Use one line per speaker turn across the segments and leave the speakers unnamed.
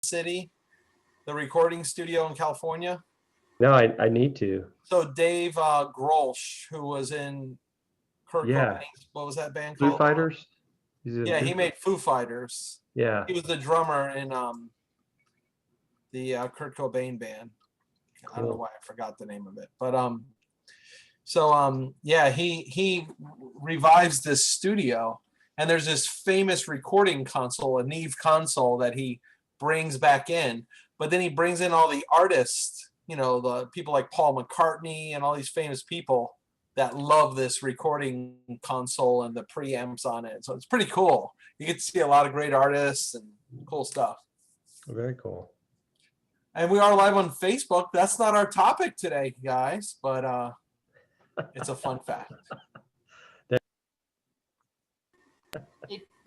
City, the recording studio in California?
No, I need to.
So Dave Grohl, who was in Kurt
Yeah.
Cobain's, what was that band
Foo
called?
Fighters?
Yeah, he made Foo Fighters.
Yeah.
He was the drummer in the Kurt Cobain band.
Cool.
I don't know why I forgot the name of it, but yeah, he revives this studio, and there's this famous recording console, a Neve console, that he brings back in, but then he brings in all the artists, the people like Paul McCartney and all these famous people that love this recording console and the preamps on it. So it's pretty cool. You get to see a lot of great artists and cool stuff.
Very cool.
And we are live on Facebook. That's not our topic today, guys, but it's a fun fact.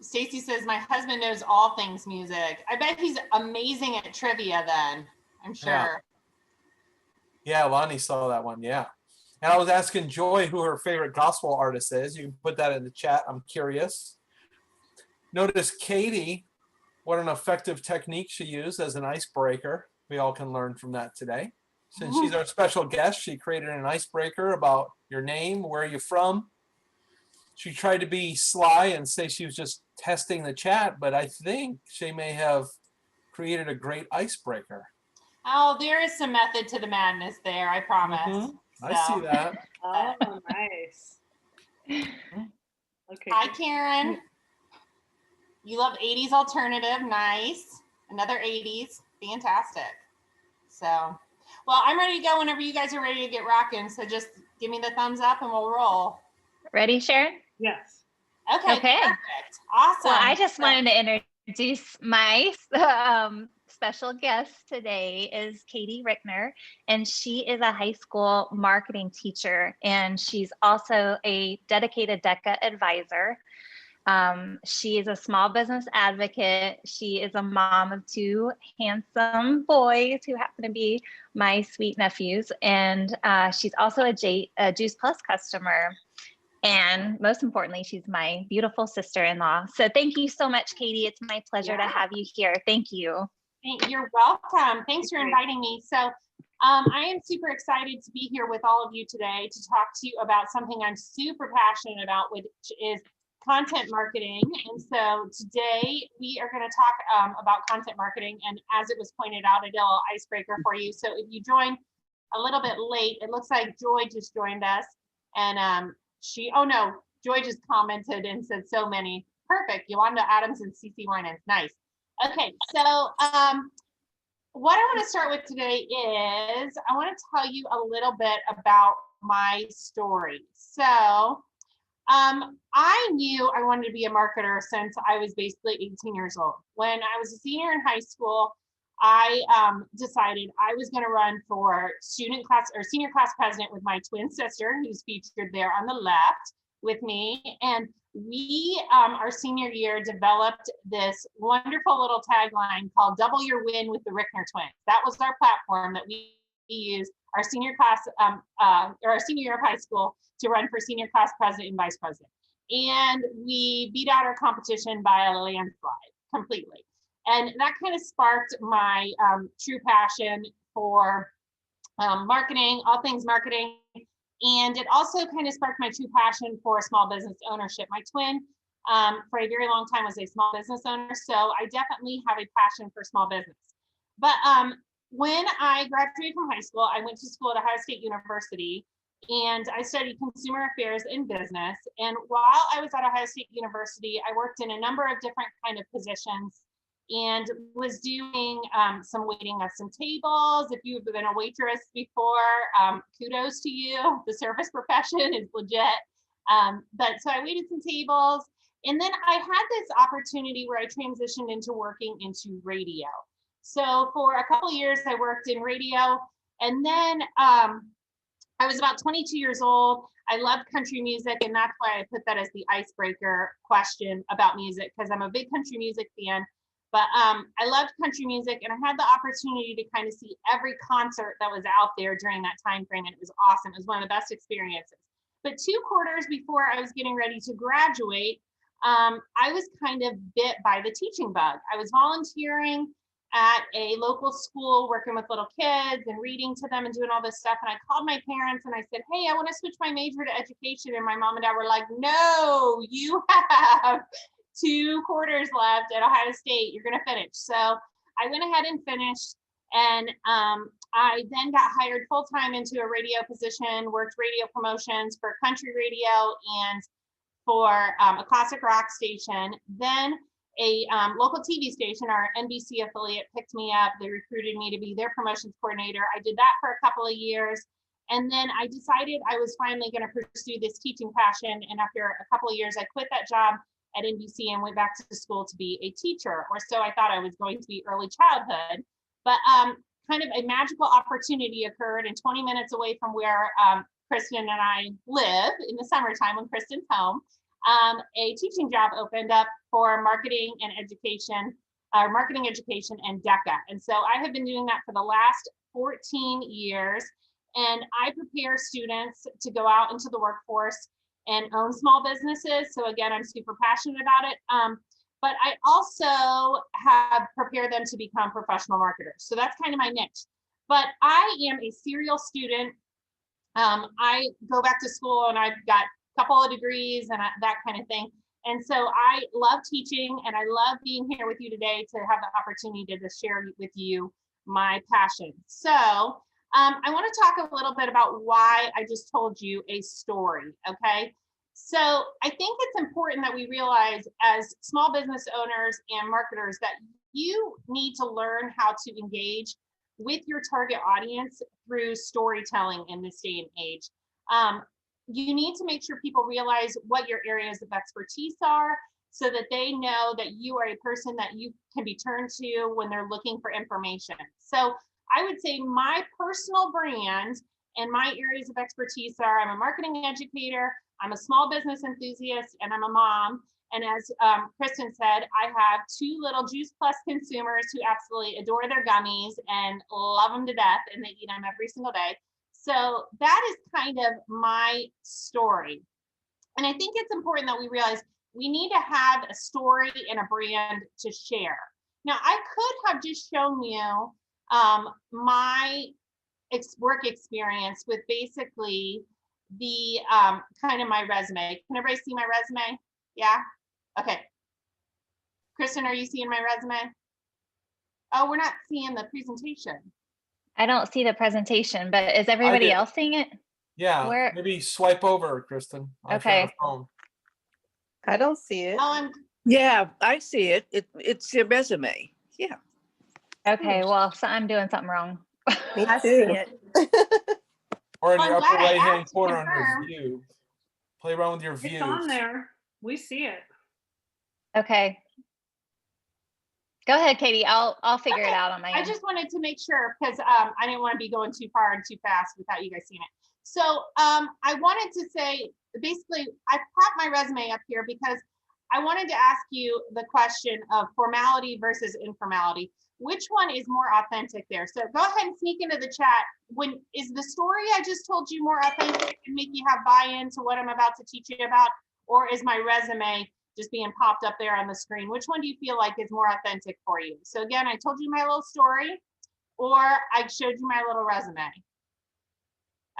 Stacy says, my husband knows all things music. I bet he's amazing at trivia then, I'm sure.
Yeah, Lonnie saw that one, yeah. And I was asking Joy who her favorite gospel artist is. You can put that in the chat. I'm curious. Notice Katie, what an effective technique she used as an icebreaker. We all can learn from that today. Since she's our special guest, she created an icebreaker about your name, where you're from. She tried to be sly and say she was just testing the chat, but I think she may have created a great icebreaker.
Oh, there is some method to the madness there, I promise.
Mm-hmm. I see that.
Oh, nice. Okay.
Hi, Karen. You love 80s alternative. Nice. Another 80s. Fantastic. So, well, I'm ready to go whenever you guys are ready to get rocking. So just give me the thumbs up and we'll roll.
Ready, Sharon?
Yes.
Okay. Perfect. Awesome.
Well, I just wanted to introduce my special guest today is Katie Rickner, and she is a high school marketing teacher, and she's also a dedicated DECA advisor. She is a small business advocate. She is a mom of two handsome boys who happen to be my sweet nephews, and she's also a Juice Plus customer. And most importantly, she's my beautiful sister-in-law. So thank you so much, Katie. It's my pleasure to have you here. Thank you.
You're welcome. Thanks for inviting me. So I am super excited to be here with all of you today to talk to you about something I'm super passionate about, which is content marketing. And so today we are going to talk about content marketing. And as it was pointed out, a little icebreaker for you. So if you joined a little bit late, it looks like Joy just joined us. And Joy just commented and said so many. Perfect. Yolanda Adams and CC Winans. Nice. Okay, so what I want to start with today is I want to tell you a little bit about my story. So I knew I wanted to be a marketer since I was basically 18 years old. When I was a senior in high school, I decided I was going to run for senior class president with my twin sister, who's featured there on the left with me. And we, our senior year, developed this wonderful little tagline called Double Your Win with the Rickner Twins. That was our platform that we used our senior class, or our senior year of high school to run for senior class president and vice president. And we beat out our competition by a landslide completely. And that kind of sparked my true passion for marketing, all things marketing. And it also kind of sparked my true passion for small business ownership. My twin, for a very long time, was a small business owner. So I definitely have a passion for small business. But when I graduated from high school, I went to school at Ohio State University, and I studied consumer affairs in business. And while I was at Ohio State University, I worked in a number of different kind of positions and was doing some waiting at some tables. If you've been a waitress before, kudos to you. The service profession is legit. But so I waited some tables, and then I had this opportunity where I transitioned into working into radio. So for a couple of years, I worked in radio, and then I was about 22 years old. I loved country music, and that's why I put that as the icebreaker question about music, because I'm a big country music fan. But I loved country music, and I had the opportunity to kind of see every concert that was out there during that time frame, and it was awesome. It was one of the best experiences. But 2 quarters before I was getting ready to graduate, I was kind of bit by the teaching bug. I was volunteering at a local school working with little kids and reading to them and doing all this stuff. And I called my parents and I said, hey, I want to switch my major to education. And my mom and dad were like, no, you have 2 quarters left at Ohio State. You're going to finish. So I went ahead and finished. And I then got hired full-time into a radio position, worked radio promotions for country radio and for a classic rock station. Then a local TV station, our NBC affiliate, picked me up. They recruited me to be their promotions coordinator. I did that for a couple of years. And then I decided I was finally going to pursue this teaching passion. And after a couple of years, I quit that job at NBC and went back to school to be a teacher, or so I thought I was going to be early childhood. But kind of a magical opportunity occurred, and 20 minutes away from where Kristen and I live in the summertime when Kristen's home, a teaching job opened up for marketing and education, marketing education and DECA. And so I have been doing that for the last 14 years. And I prepare students to go out into the workforce and own small businesses. So again, I'm super passionate about it. But I also have prepared them to become professional marketers. So that's kind of my niche. But I am a serial student. I go back to school and I've got a couple of degrees and that kind of thing. And so I love teaching and I love being here with you today to have the opportunity to share with you my passion. So I want to talk a little bit about why I just told you a story, okay? So I think it's important that we realize as small business owners and marketers that you need to learn how to engage with your target audience through storytelling in this day and age. You need to make sure people realize what your areas of expertise are so that they know that you are a person that you can be turned to when they're looking for information. So I would say my personal brand and my areas of expertise are I'm a marketing educator, I'm a small business enthusiast, and I'm a mom. And as Kristen said, I have 2 little Juice Plus consumers who absolutely adore their gummies and love them to death, and they eat them every single day. So that is kind of my story. And I think it's important that we realize we need to have a story and a brand to share. Now, I could have just shown you my work experience with basically the kind of my resume. Can everybody see my resume? Yeah? Okay. Kristen, are you seeing my resume? Oh, we're not seeing the presentation.
I don't see the presentation, but is everybody
did.
else seeing it?
Yeah,
Where-
maybe swipe over, Kristen. on your
Okay.
phone.
I don't see it.
Oh,
Yeah, I see it. It's your resume. Yeah.
Okay, well, so I'm doing something wrong.
Me
I see
too.
it.
Or in
Well,
your
I'm
upper
glad I
right-hand
asked to
corner under
confirm.
view. Play around with your
It's
views.
on there. We see it.
Okay. Go ahead, Katie. I'll figure it
Okay,
out on my
I
end.
just wanted to make sure because I didn't want to be going too far and too fast without you guys seeing it. So I wanted to say, basically, I popped my resume up here because I wanted to ask you the question of formality versus informality. Which one is more authentic there? So go ahead and sneak into the chat. Is the story I just told you more authentic and make you have buy-in to what I'm about to teach you about? Or is my resume just being popped up there on the screen? Which one do you feel like is more authentic for you? So again, I told you my little story, or I showed you my little resume.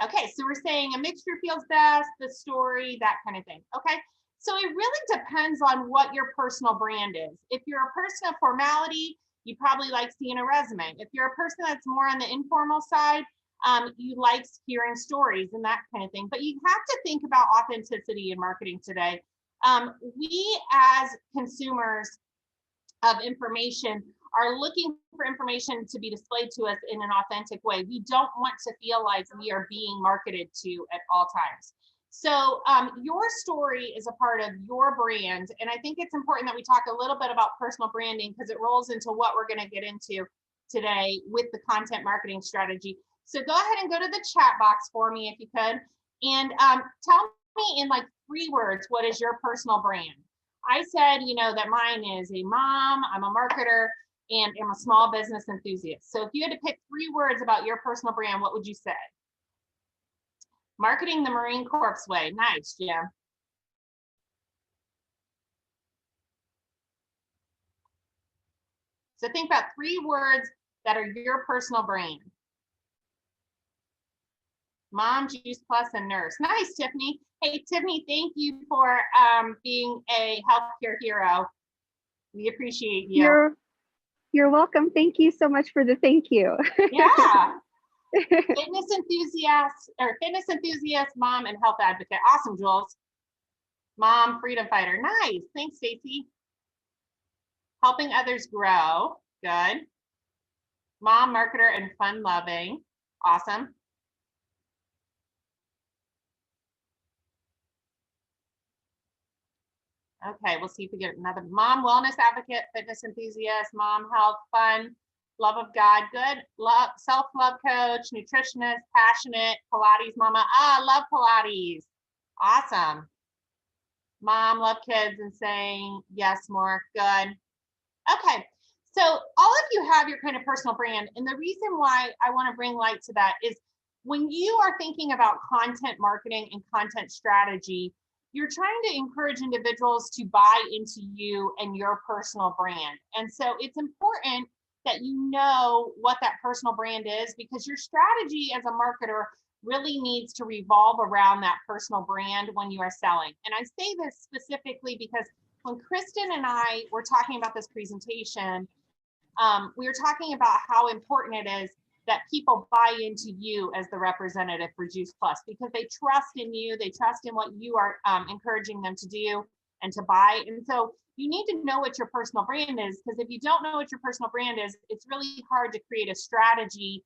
Okay, so we're saying a mixture feels best, the story, that kind of thing. Okay, so it really depends on what your personal brand is. If you're a person of formality, you probably like seeing a resume. If you're a person that's more on the informal side, you like hearing stories and that kind of thing. But you have to think about authenticity in marketing today. We as consumers of information are looking for information to be displayed to us in an authentic way. We don't want to feel like we are being marketed to at all times. So your story is a part of your brand. And I think it's important that we talk a little bit about personal branding because it rolls into what we're going to get into today with the content marketing strategy. So go ahead and go to the chat box for me if you could. And tell me in like 3 words, what is your personal brand? I said, you know, that mine is a mom, I'm a marketer, and I'm a small business enthusiast. So if you had to pick 3 words about your personal brand, what would you say? Marketing the Marine Corps way. Nice, Jim. So think about 3 words that are your personal brand. Mom, Juice Plus, and nurse. Nice, Tiffany. Hey, Tiffany, thank you for being a healthcare hero. We appreciate you.
You're welcome. Thank you so much for the thank you.
Yeah. Fitness enthusiast, mom, and health advocate. Awesome, Jules. Mom, freedom fighter. Nice. Thanks, Stacy. Helping others grow. Good. Mom, marketer, and fun loving. Awesome. Okay, we'll see if we get another. Mom, wellness advocate, fitness enthusiast, mom, health, fun, love of God, good, love, self-love coach, nutritionist, passionate, Pilates mama. Love Pilates. Awesome. Mom, love kids and saying yes more. Good. Okay, so all of you have your kind of personal brand. And the reason why I want to bring light to that is when you are thinking about content marketing and content strategy, you're trying to encourage individuals to buy into you and your personal brand. And so it's important that you know what that personal brand is, because your strategy as a marketer really needs to revolve around that personal brand when you are selling. And I say this specifically because when Kristen and I were talking about this presentation, we were talking about how important it is that people buy into you as the representative for Juice Plus, because they trust in you, they trust in what you are encouraging them to do and to buy. And so you need to know what your personal brand is, because if you don't know what your personal brand is, it's really hard to create a strategy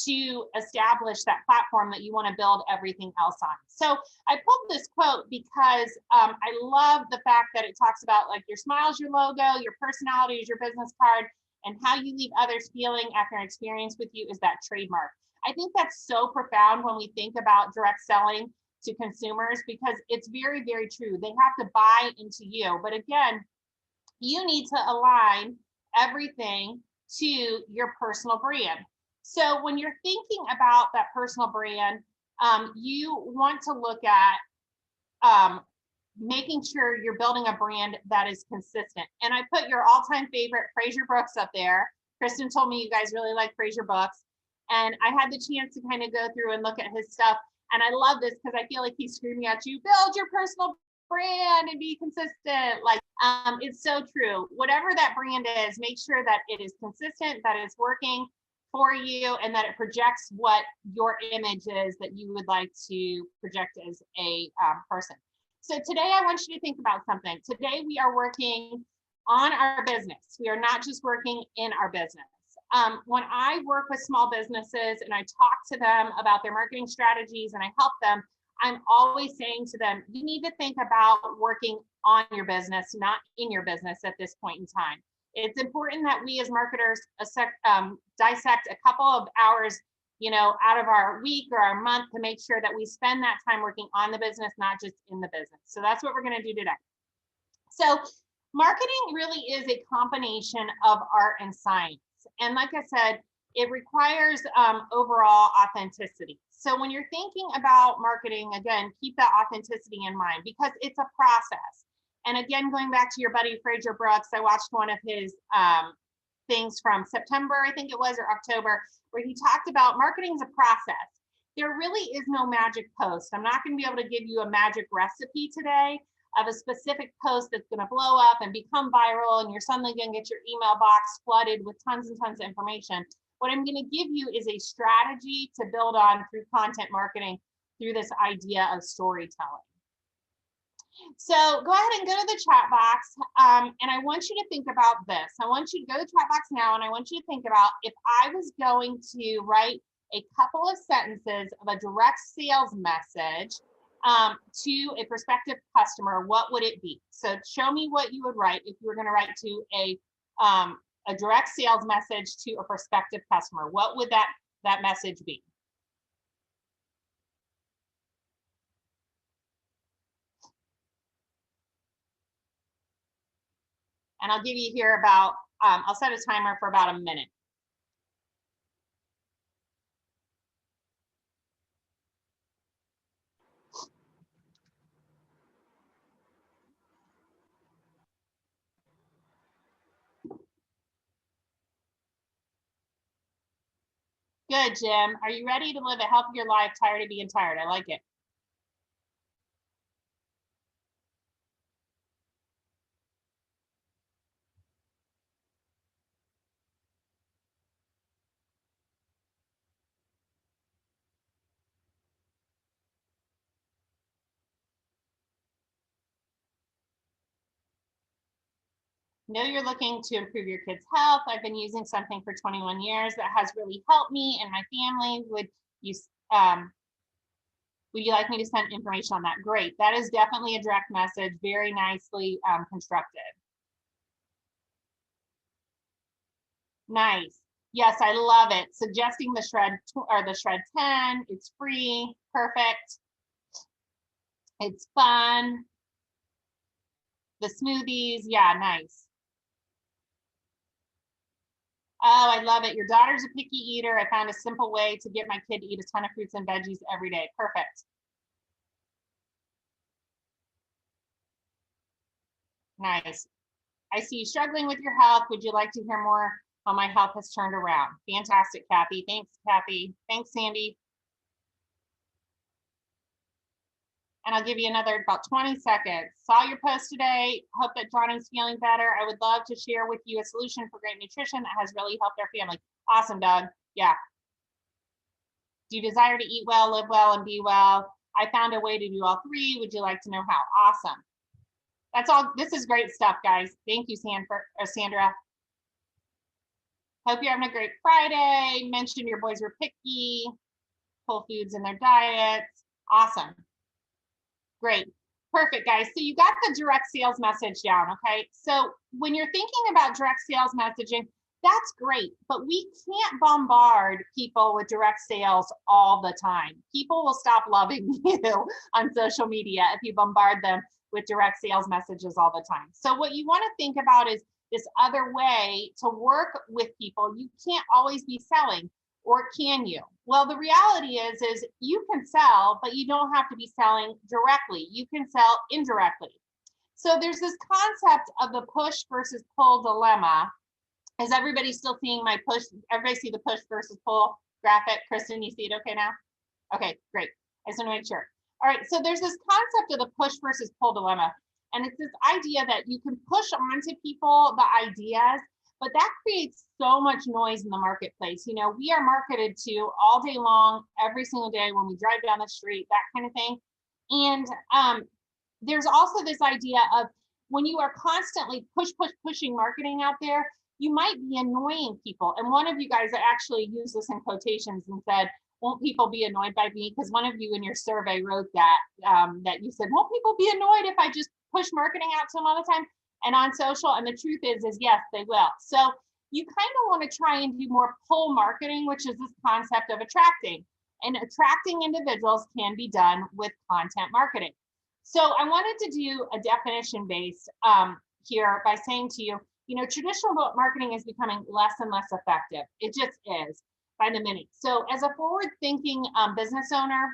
to establish that platform that you want to build everything else on. So I pulled this quote because I love the fact that it talks about like your smile is your logo, your personality is your business card, and how you leave others feeling after an experience with you is that trademark. I think that's so profound when we think about direct selling to consumers, because it's very, very true. They have to buy into you. But again, you need to align everything to your personal brand. So when you're thinking about that personal brand, you want to look at making sure you're building a brand that is consistent. And I put your all-time favorite Fraser Brooks up there. Kristen told me you guys really like Fraser Brooks. And I had the chance to kind of go through and look at his stuff. And I love this because I feel like he's screaming at you, build your personal brand and be consistent. Like, it's so true. Whatever that brand is, make sure that it is consistent, that it's working for you, and that it projects what your image is that you would like to project as a person. So today I want you to think about something. Today we are working on our business. We are not just working in our business. When I work with small businesses and I talk to them about their marketing strategies and I help them, I'm always saying to them, you need to think about working on your business, not in your business at this point in time. It's important that we as marketers dissect a couple of hours, out of our week or our month to make sure that we spend that time working on the business, not just in the business. So that's what we're going to do today. So marketing really is a combination of art and science. And like I said, it requires overall authenticity. So when you're thinking about marketing, again, keep that authenticity in mind, because it's a process. And again, going back to your buddy Fraser Brooks, I watched one of his things from September, I think it was, or October, where he talked about marketing is a process. There really is no magic post. I'm not going to be able to give you a magic recipe today of a specific post that's going to blow up and become viral, and you're suddenly going to get your email box flooded with tons and tons of information. What I'm going to give you is a strategy to build on through content marketing, through this idea of storytelling. So go ahead and go to the chat box, and I want you to think about this. I want you to go to the chat box now, and I want you to think about, if I was going to write a couple of sentences of a direct sales message to a prospective customer, what would it be? So show me what you would write if you were going to write to a direct sales message to a prospective customer. What would that message be? And I'll give you here about, I'll set a timer for about a minute. Good, Jim. Are you ready to live a healthier life, tired of being tired? I like it. Know you're looking to improve your kids' health. I've been using something for 21 years that has really helped me and my family. Would you like me to send information on that? Great. That is definitely a direct message, very nicely constructed. Nice. Yes, I love it. Suggesting the Shred or the Shred 10. It's free. Perfect. It's fun. The smoothies. Yeah, nice. Oh, I love it. Your daughter's a picky eater. I found a simple way to get my kid to eat a ton of fruits and veggies every day. Perfect. Nice. I see you struggling with your health. Would you like to hear more how my health has turned around? Fantastic, Kathy. Thanks, Kathy. Thanks, Sandy. And I'll give you another about 20 seconds. Saw your post today. Hope that Johnny's feeling better. I would love to share with you a solution for great nutrition that has really helped our family. Awesome, Doug. Yeah. Do you desire to eat well, live well, and be well? I found a way to do all three. Would you like to know how? Awesome. That's all. This is great stuff, guys. Thank you, Sandra. Hope you're having a great Friday. Mentioned your boys were picky. Whole foods in their diets. Awesome. Great. Perfect, guys. So you got the direct sales message down, okay? So when you're thinking about direct sales messaging, that's great, but we can't bombard people with direct sales all the time. People will stop loving you on social media if you bombard them with direct sales messages all the time. So what you want to think about is this other way to work with people. You can't always be selling, or can you? Well, the reality is you can sell, but you don't have to be selling directly. You can sell indirectly. So there's this concept of the push versus pull dilemma. Is everybody still seeing my push? Everybody see the push versus pull graphic? Kristen, you see it okay now? Okay, great. I just want to make sure. All right, so there's this concept of the push versus pull dilemma. And it's this idea that you can push onto people the ideas, but that creates so much noise in the marketplace. You know, we are marketed to all day long, every single day when we drive down the street, that kind of thing. And there's also this idea of when you are constantly pushing marketing out there, you might be annoying people. And one of you guys actually used this in quotations and said, won't people be annoyed by me? Because one of you in your survey wrote that, that you said, won't people be annoyed if I just push marketing out to them all the time and on social? And the truth is yes, they will. So you kind of want to try and do more pull marketing, which is this concept of attracting. And attracting individuals can be done with content marketing. So I wanted to do a definition based here by saying to you, you know, traditional marketing is becoming less and less effective. It just is by the minute. So as a forward thinking business owner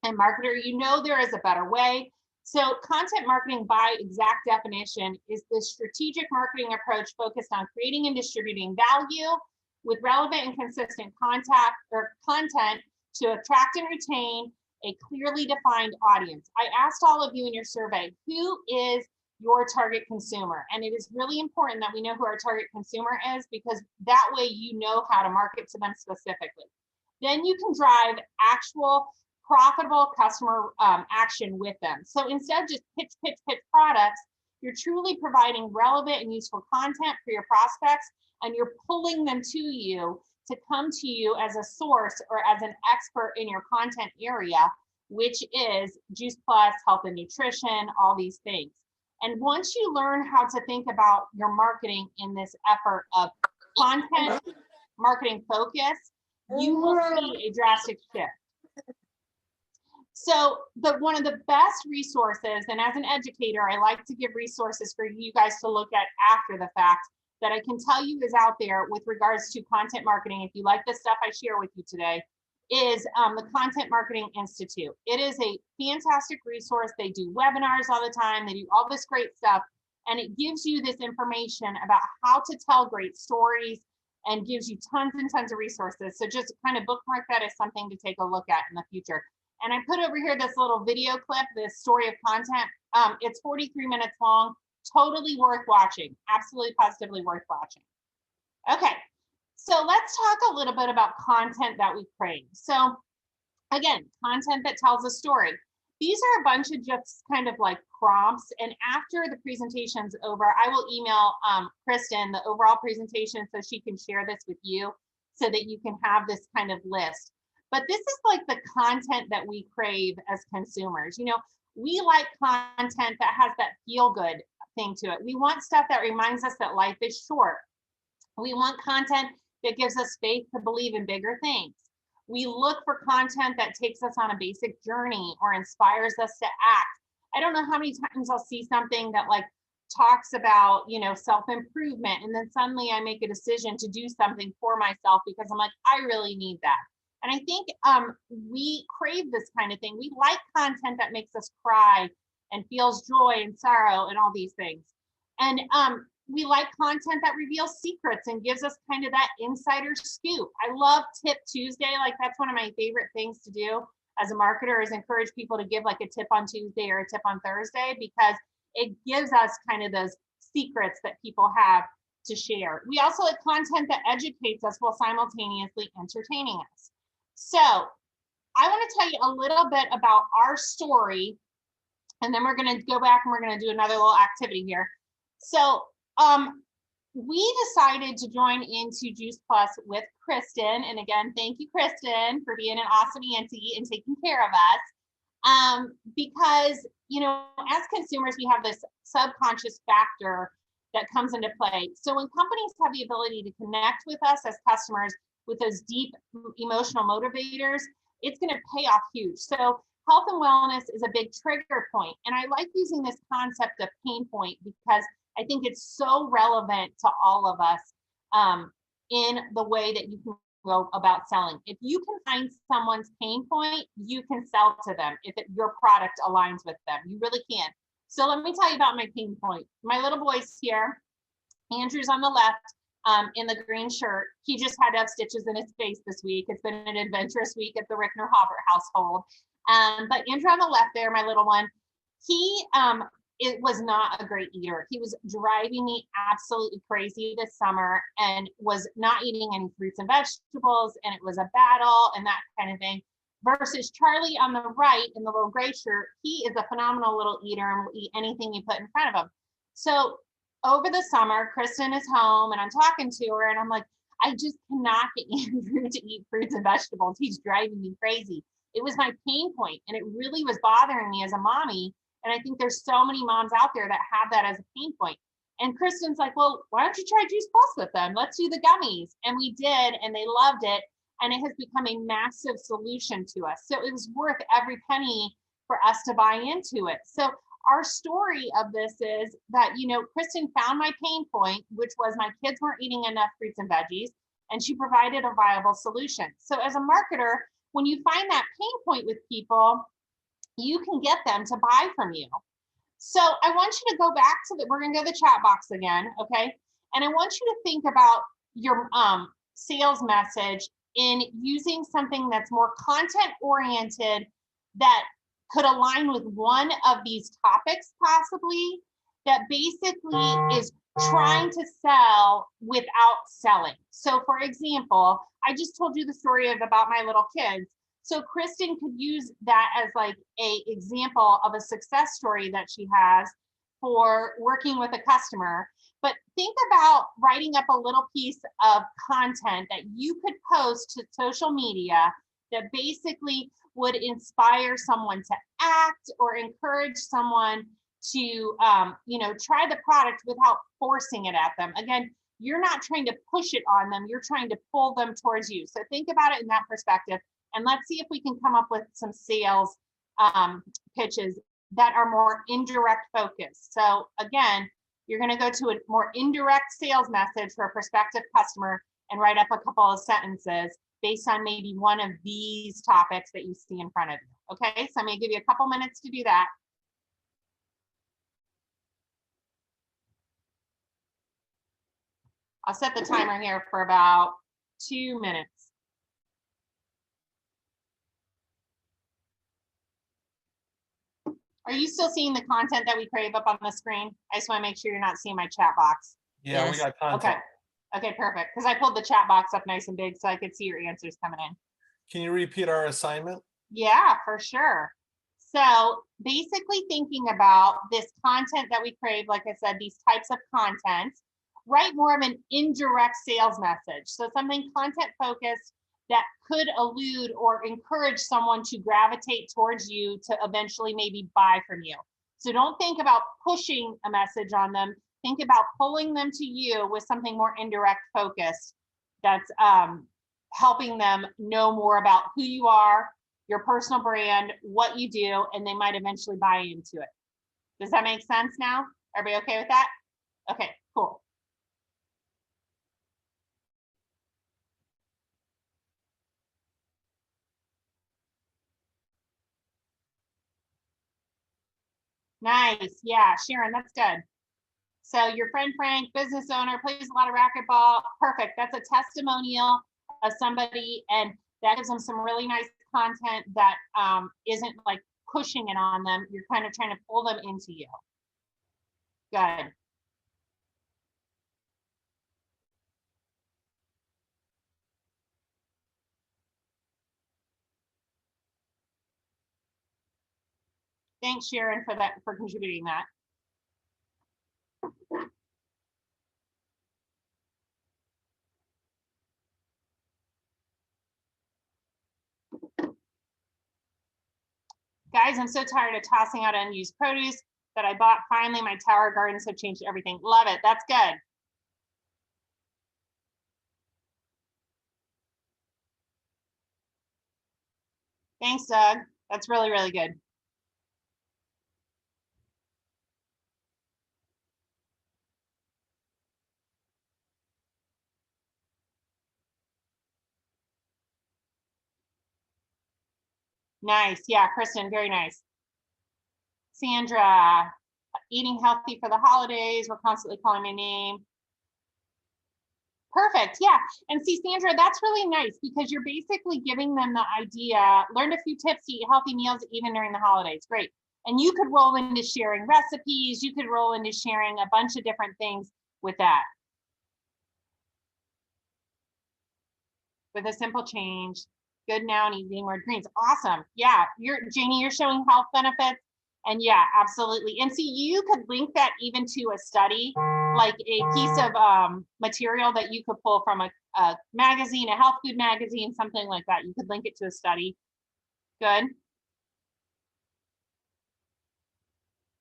and marketer, you know there is a better way. So content marketing by exact definition is the strategic marketing approach focused on creating and distributing value with relevant and consistent content to attract and retain a clearly defined audience. I asked all of you in your survey, who is your target consumer? And it is really important that we know who our target consumer is, because that way you know how to market to them specifically. Then you can drive actual profitable customer action with them. So instead of just pitch products, you're truly providing relevant and useful content for your prospects, and you're pulling them to you to come to you as a source or as an expert in your content area, which is Juice Plus, health and nutrition, all these things. And once you learn how to think about your marketing in this effort of content marketing focus, you will see a drastic shift. So one of the best resources, and as an educator, I like to give resources for you guys to look at after the fact that I can tell you is out there with regards to content marketing. If you like the stuff I share with you today, is the Content Marketing Institute. It is a fantastic resource. They do webinars all the time. They do all this great stuff. And it gives you this information about how to tell great stories, and gives you tons and tons of resources. So just kind of bookmark that as something to take a look at in the future. And I put over here this little video clip, this story of content. It's 43 minutes long, totally worth watching, absolutely positively worth watching. Okay, so let's talk a little bit about content that we crave. So again, content that tells a story. These are a bunch of just kind of like prompts. And after the presentation's over, I will email Kristen the overall presentation so she can share this with you so that you can have this kind of list. But this is like the content that we crave as consumers. You know, we like content that has that feel good thing to it. We want stuff that reminds us that life is short. We want content that gives us faith to believe in bigger things. We look for content that takes us on a basic journey or inspires us to act. I don't know how many times I'll see something that like talks about, you know, self-improvement, and then suddenly I make a decision to do something for myself because I'm like, I really need that. And I think we crave this kind of thing. We like content that makes us cry and feels joy and sorrow and all these things. And we like content that reveals secrets and gives us kind of that insider scoop. I love Tip Tuesday. Like that's one of my favorite things to do as a marketer, is encourage people to give like a tip on Tuesday or a tip on Thursday, because it gives us kind of those secrets that people have to share. We also like content that educates us while simultaneously entertaining us. So I want to tell you a little bit about our story, and then we're going to go back and we're going to do another little activity here. So we decided to join into Juice Plus with Kristen. And again, thank you, Kristen, for being an awesome auntie and taking care of us. Because, you know, as consumers, we have this subconscious factor that comes into play. So when companies have the ability to connect with us as customers with those deep emotional motivators, it's going to pay off huge. So health and wellness is a big trigger point. And I like using this concept of pain point because I think it's so relevant to all of us in the way that you can go about selling. If you can find someone's pain point, you can sell to them if your product aligns with them. You really can. So let me tell you about my pain point. My little boy's here. Andrew's on the left in the green shirt. He just had to have stitches in his face this week. It's been an adventurous week at the Rickner-Hobbert household. But Andrew on the left there, my little one, he it was not a great eater. He was driving me absolutely crazy this summer and was not eating any fruits and vegetables, and it was a battle and that kind of thing. Versus Charlie on the right in the little gray shirt, he is a phenomenal little eater and will eat anything you put in front of him. So over the summer, Kristen is home and I'm talking to her and I'm like, I just cannot get Andrew to eat fruits and vegetables. He's driving me crazy. It was my pain point, and it really was bothering me as a mommy. And I think there's so many moms out there that have that as a pain point. And Kristen's like, well, why don't you try Juice Plus with them? Let's do the gummies. And we did, and they loved it. And it has become a massive solution to us. So it was worth every penny for us to buy into it. So our story of this is that, you know, Kristen found my pain point, which was my kids weren't eating enough fruits and veggies, and she provided a viable solution. So as a marketer, when you find that pain point with people, you can get them to buy from you. So I want you to go back to we're gonna go to the chat box again, okay? And I want you to think about your sales message in using something that's more content oriented that could align with one of these topics possibly, that basically is trying to sell without selling. So for example, I just told you the story about my little kids. So Kristen could use that as like a example of a success story that she has for working with a customer. But think about writing up a little piece of content that you could post to social media that basically would inspire someone to act or encourage someone to, you know, try the product without forcing it at them. Again, you're not trying to push it on them. You're trying to pull them towards you. So think about it in that perspective. And let's see if we can come up with some sales pitches that are more indirect focused. So again, you're going to go to a more indirect sales message for a prospective customer and write up a couple of sentences based on maybe one of these topics that you see in front of you. Okay, so I'm going to give you a couple minutes to do that. I'll set the timer here for about 2 minutes. Are you still seeing the content that we crave up on the screen? I just want to make sure you're not seeing my chat box.
Yeah, we
Yes.
got content.
Okay. Okay, perfect. Because I pulled the chat box up nice and big so I could see your answers coming in.
Can you repeat our assignment?
Yeah, for sure. So basically thinking about this content that we crave, like I said, these types of content, write more of an indirect sales message. So something content focused that could allude or encourage someone to gravitate towards you to eventually maybe buy from you. So don't think about pushing a message on them. Think about pulling them to you with something more indirect focused that's helping them know more about who you are, your personal brand, what you do, and they might eventually buy into it. Does that make sense now? Everybody okay with that? Okay, cool. Nice. Yeah, Sharon, that's good. So your friend Frank, business owner, plays a lot of racquetball. Perfect. That's a testimonial of somebody, and that gives them some really nice content that isn't like pushing it on them. You're kind of trying to pull them into you. Good. Thanks, Sharon, for that, for contributing that. Guys, I'm so tired of tossing out unused produce that I bought. Finally, my tower gardens have changed everything. Love it. That's good. Thanks, Doug. That's really, really good. Nice. Yeah, Kristen, very nice. Sandra, eating healthy for the holidays. We're constantly calling my name. Perfect. Yeah. And see, Sandra, that's really nice because you're basically giving them the idea, learned a few tips to eat healthy meals even during the holidays. Great. And you could roll into sharing recipes. You could roll into sharing a bunch of different things with that. With a simple change, good now and eating more greens. Awesome. Yeah. Janie, you're showing health benefits. And yeah, absolutely. And see, you could link that even to a study, like a piece of material that you could pull from a magazine, a health food magazine, something like that. You could link it to a study. Good.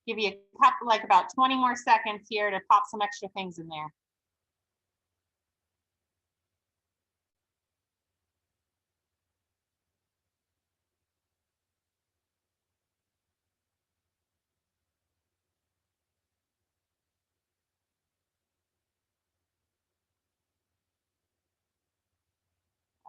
Give you a couple, like about 20 more seconds here to pop some extra things in there.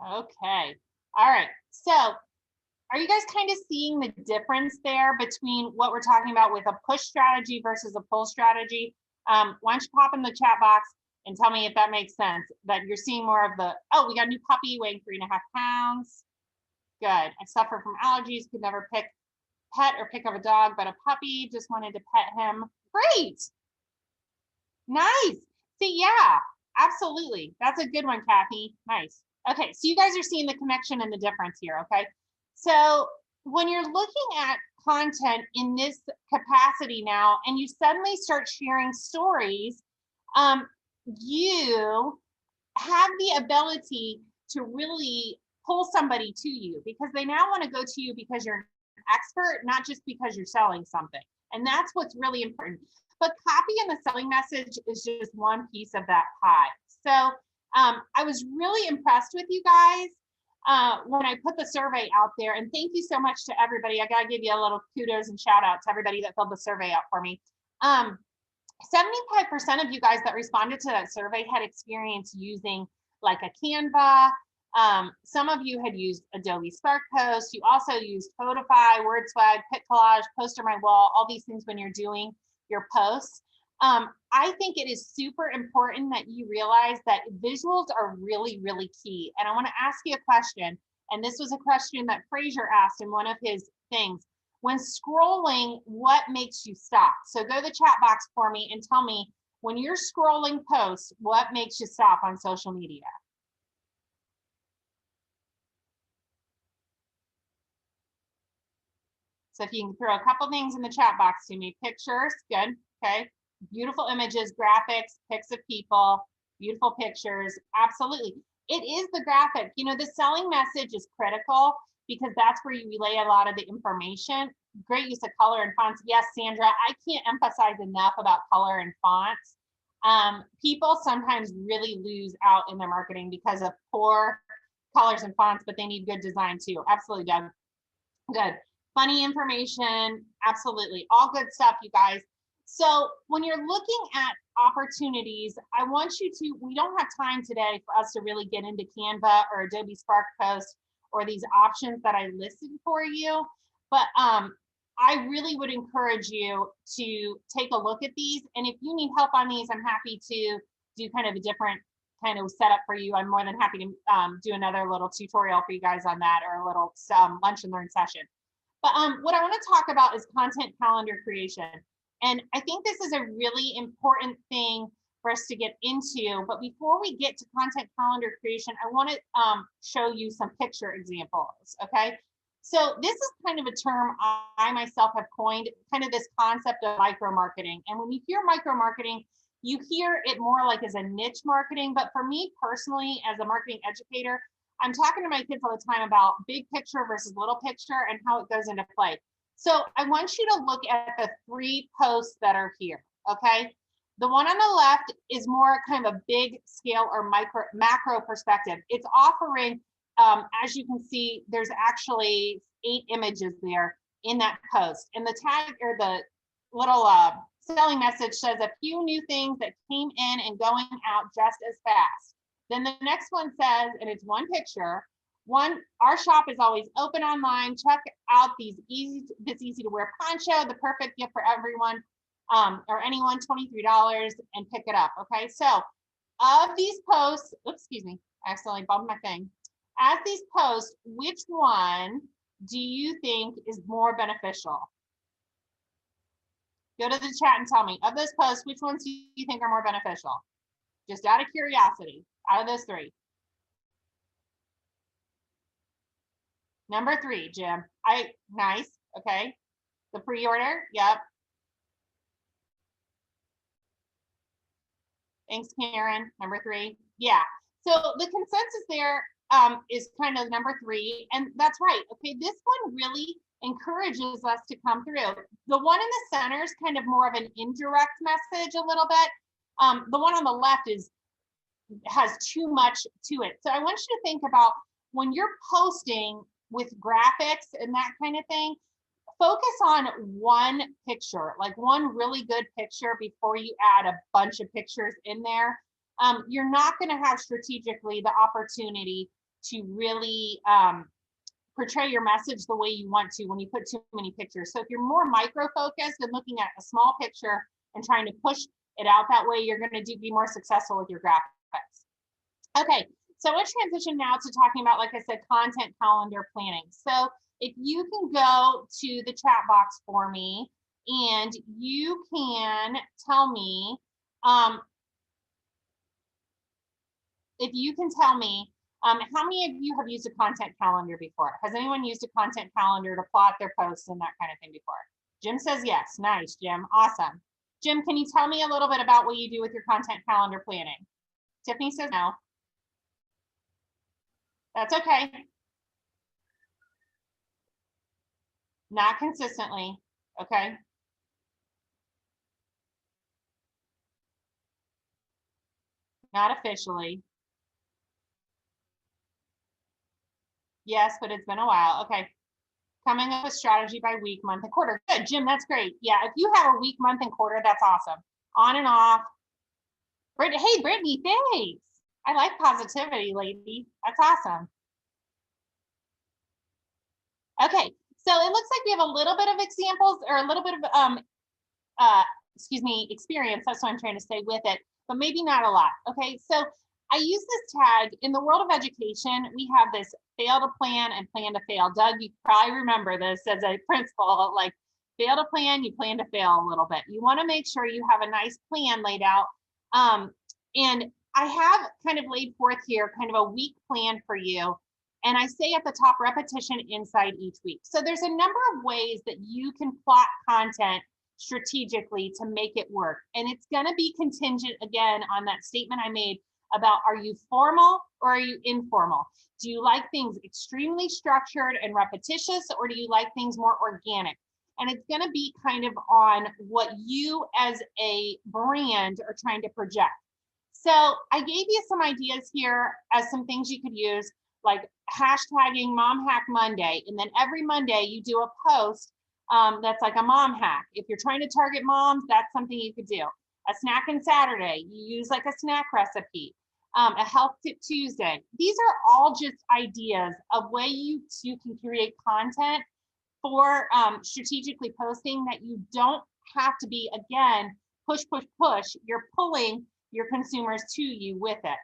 Okay. All right. So are you guys kind of seeing the difference there between what we're talking about with a push strategy versus a pull strategy? Why don't you pop in the chat box and tell me if that makes sense, that you're seeing more of the, oh, we got a new puppy weighing 3.5 pounds. Good. I suffer from allergies, could never pet or pick up a dog, but a puppy, just wanted to pet him. Great. Nice. See, yeah, absolutely. That's a good one, Kathy. Nice. Okay, so you guys are seeing the connection and the difference here, okay? So when you're looking at content in this capacity now, and you suddenly start sharing stories, you have the ability to really pull somebody to you because they now want to go to you because you're an expert, not just because you're selling something. And that's what's really important. But copy and the selling message is just one piece of that pie. So I was really impressed with you guys when I put the survey out there. And thank you so much to everybody. I got to give you a little kudos and shout out to everybody that filled the survey out for me. 75% of you guys that responded to that survey had experience using like a Canva. Some of you had used Adobe Spark Post. You also used Codify, WordSwag, PicCollage, Poster My Wall, all these things when you're doing your posts. I think it is super important that you realize that visuals are really, really key. And I want to ask you a question. And this was a question that Fraser asked in one of his things. When scrolling, what makes you stop? So go to the chat box for me and tell me, when you're scrolling posts, what makes you stop on social media? So if you can throw a couple things in the chat box to me. Pictures, good, okay. Beautiful images, graphics, pics of people, beautiful pictures, absolutely. It is the graphic. You know, the selling message is critical because that's where you relay a lot of the information. Great use of color and fonts. Yes, Sandra, I can't emphasize enough about color and fonts. People sometimes really lose out in their marketing because of poor colors and fonts, but they need good design too. Absolutely, Doug. Good. Funny information, absolutely. All good stuff, you guys. So when you're looking at opportunities, I want you to, we don't have time today for us to really get into Canva or Adobe Spark Post or these options that I listed for you, but I really would encourage you to take a look at these. And if you need help on these, I'm happy to do kind of a different kind of setup for you. I'm more than happy to do another little tutorial for you guys on that, or a little lunch and learn session. But what I want to talk about is content calendar creation. And I think this is a really important thing for us to get into. But before we get to content calendar creation, I want to show you some picture examples, okay? So this is kind of a term I myself have coined, kind of this concept of micro marketing. And when you hear micro marketing, you hear it more like as a niche marketing. But for me personally, as a marketing educator, I'm talking to my kids all the time about big picture versus little picture and how it goes into play. So I want you to look at the 3 posts that are here, okay? The one on the left is more kind of a big scale or macro perspective. It's offering, as you can see, there's actually 8 images there in that post. And the tag or the little selling message says a few new things that came in and going out just as fast. Then the next one says, and it's one picture, our shop is always open online. Check out this easy to wear poncho, the perfect gift for everyone or anyone, $23, and pick it up. Okay, so of these posts, oops, excuse me, I accidentally bumped my thing. As these posts, which one do you think is more beneficial? Go to the chat and tell me, of those posts, which ones do you think are more beneficial? Just out of curiosity, out of those 3. Number 3, Jim. Nice. Okay. The pre-order. Yep. Thanks, Karen. Number 3. Yeah. So the consensus there is kind of number 3, and that's right. Okay. This one really encourages us to come through. The one in the center is kind of more of an indirect message a little bit. The one on the left has too much to it. So I want you to think about when you're posting with graphics and that kind of thing, focus on one picture, like one really good picture before you add a bunch of pictures in there. You're not going to have strategically the opportunity to really portray your message the way you want to when you put too many pictures. So if you're more micro focused and looking at a small picture and trying to push it out that way, you're going to be more successful with your graphics. Okay, so I want to transition now to talking about, like I said, content calendar planning. So if you can go to the chat box for me and you can tell me, how many of you have used a content calendar before? Has anyone used a content calendar to plot their posts and that kind of thing before? Jim says yes. Nice, Jim. Awesome. Jim, can you tell me a little bit about what you do with your content calendar planning? Tiffany says no. That's okay. Not consistently, okay? Not officially. Yes, but it's been a while. Okay. Coming up with strategy by week, month, and quarter. Good, Jim, that's great. Yeah, if you have a week, month, and quarter, that's awesome. On and off. Hey, Brittany, thanks. I like positivity, lady. That's awesome. Okay, so it looks like we have a little bit of examples or a little bit of experience, that's what I'm trying to say, with it, but maybe not a lot. Okay, so I use this tag in the world of education. We have this fail to plan and plan to fail. Doug, you probably remember this as a principal, like fail to plan, you plan to fail a little bit. You want to make sure you have a nice plan laid out. And I have kind of laid forth here kind of a week plan for you. And I say at the top, repetition inside each week. So there's a number of ways that you can plot content strategically to make it work. And it's going to be contingent again on that statement I made about, are you formal or are you informal? Do you like things extremely structured and repetitious, or do you like things more organic? And it's going to be kind of on what you as a brand are trying to project. So I gave you some ideas here as some things you could use, like hashtagging Mom Hack Monday. And then every Monday you do a post that's like a mom hack. If you're trying to target moms, that's something you could do. A snack and Saturday, you use like a snack recipe. A health tip Tuesday. These are all just ideas of ways you can create content for strategically posting that you don't have to be, again, push. You're pulling your consumers to you with it.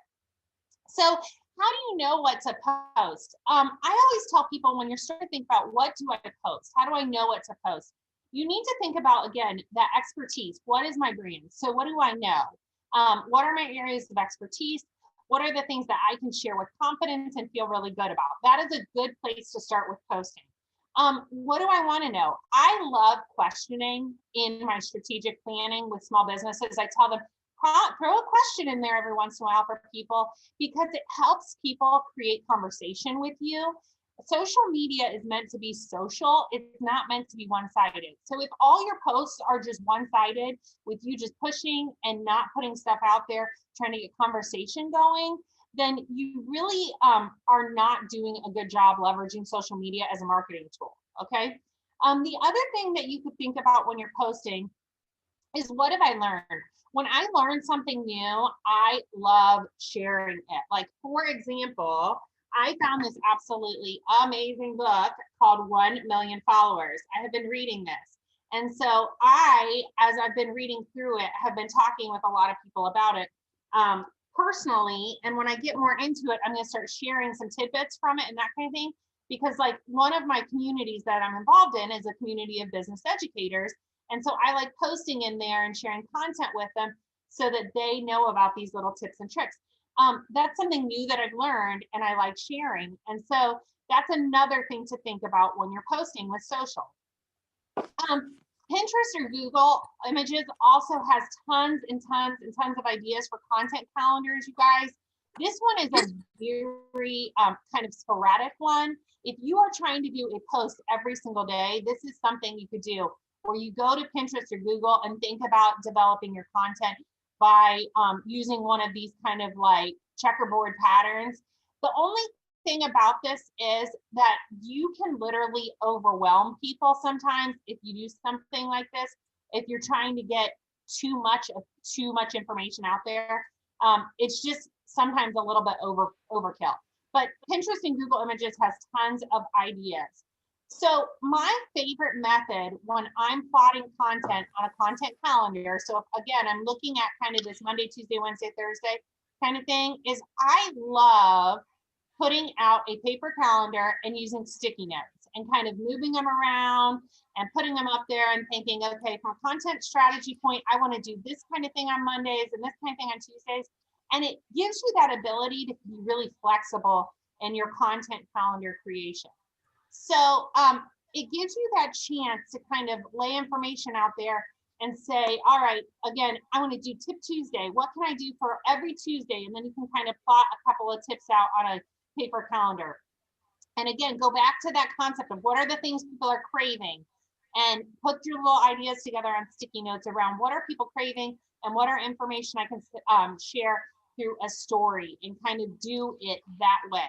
So how do you know what to post? I always tell people, when you're starting to think about what do I post? How do I know what to post? You need to think about, again, that expertise. What is my brand? So what do I know? What are my areas of expertise? What are the things that I can share with confidence and feel really good about? That is a good place to start with posting. What do I want to know? I love questioning in my strategic planning with small businesses. I tell them, throw a question in there every once in a while for people, because it helps people create conversation with you. Social media is meant to be social. It's not meant to be one-sided. So if all your posts are just one-sided, with you just pushing and not putting stuff out there, trying to get conversation going, then you really are not doing a good job leveraging social media as a marketing tool, okay? The other thing that you could think about when you're posting is, what have I learned? When I learn something new, I love sharing it. Like, for example, I found this absolutely amazing book called 1 Million Followers. I have been reading this. And so as I've been reading through it, have been talking with a lot of people about it personally. And when I get more into it, I'm going to start sharing some tidbits from it and that kind of thing. Because like, one of my communities that I'm involved in is a community of business educators. And so I like posting in there and sharing content with them so that they know about these little tips and tricks. That's something new that I've learned and I like sharing. And so that's another thing to think about when you're posting with social. Pinterest or Google Images also has tons and tons of ideas for content calendars, you guys. This one is a very kind of sporadic one. If you are trying to do a post every single day, this is something you could do, where you go to Pinterest or Google and think about developing your content by using one of these kind of like checkerboard patterns. The only thing about this is that you can literally overwhelm people sometimes if you do something like this. If you're trying to get too much information out there, it's just sometimes a little bit overkill. But Pinterest and Google Images has tons of ideas. So my favorite method when I'm plotting content on a content calendar, so again, I'm looking at kind of this Monday, Tuesday, Wednesday, Thursday kind of thing, is I love putting out a paper calendar and using sticky notes and kind of moving them around and putting them up there and thinking, okay, from a content strategy point, I want to do this kind of thing on Mondays and this kind of thing on Tuesdays. And it gives you that ability to be really flexible in your content calendar creation. So it gives you that chance to kind of lay information out there and say, all right, again, I want to do Tip Tuesday. What can I do for every Tuesday? And then you can kind of plot a couple of tips out on a paper calendar. And again, go back to that concept of what are the things people are craving, and put your little ideas together on sticky notes around what are people craving and what are information I can share through a story, and kind of do it that way.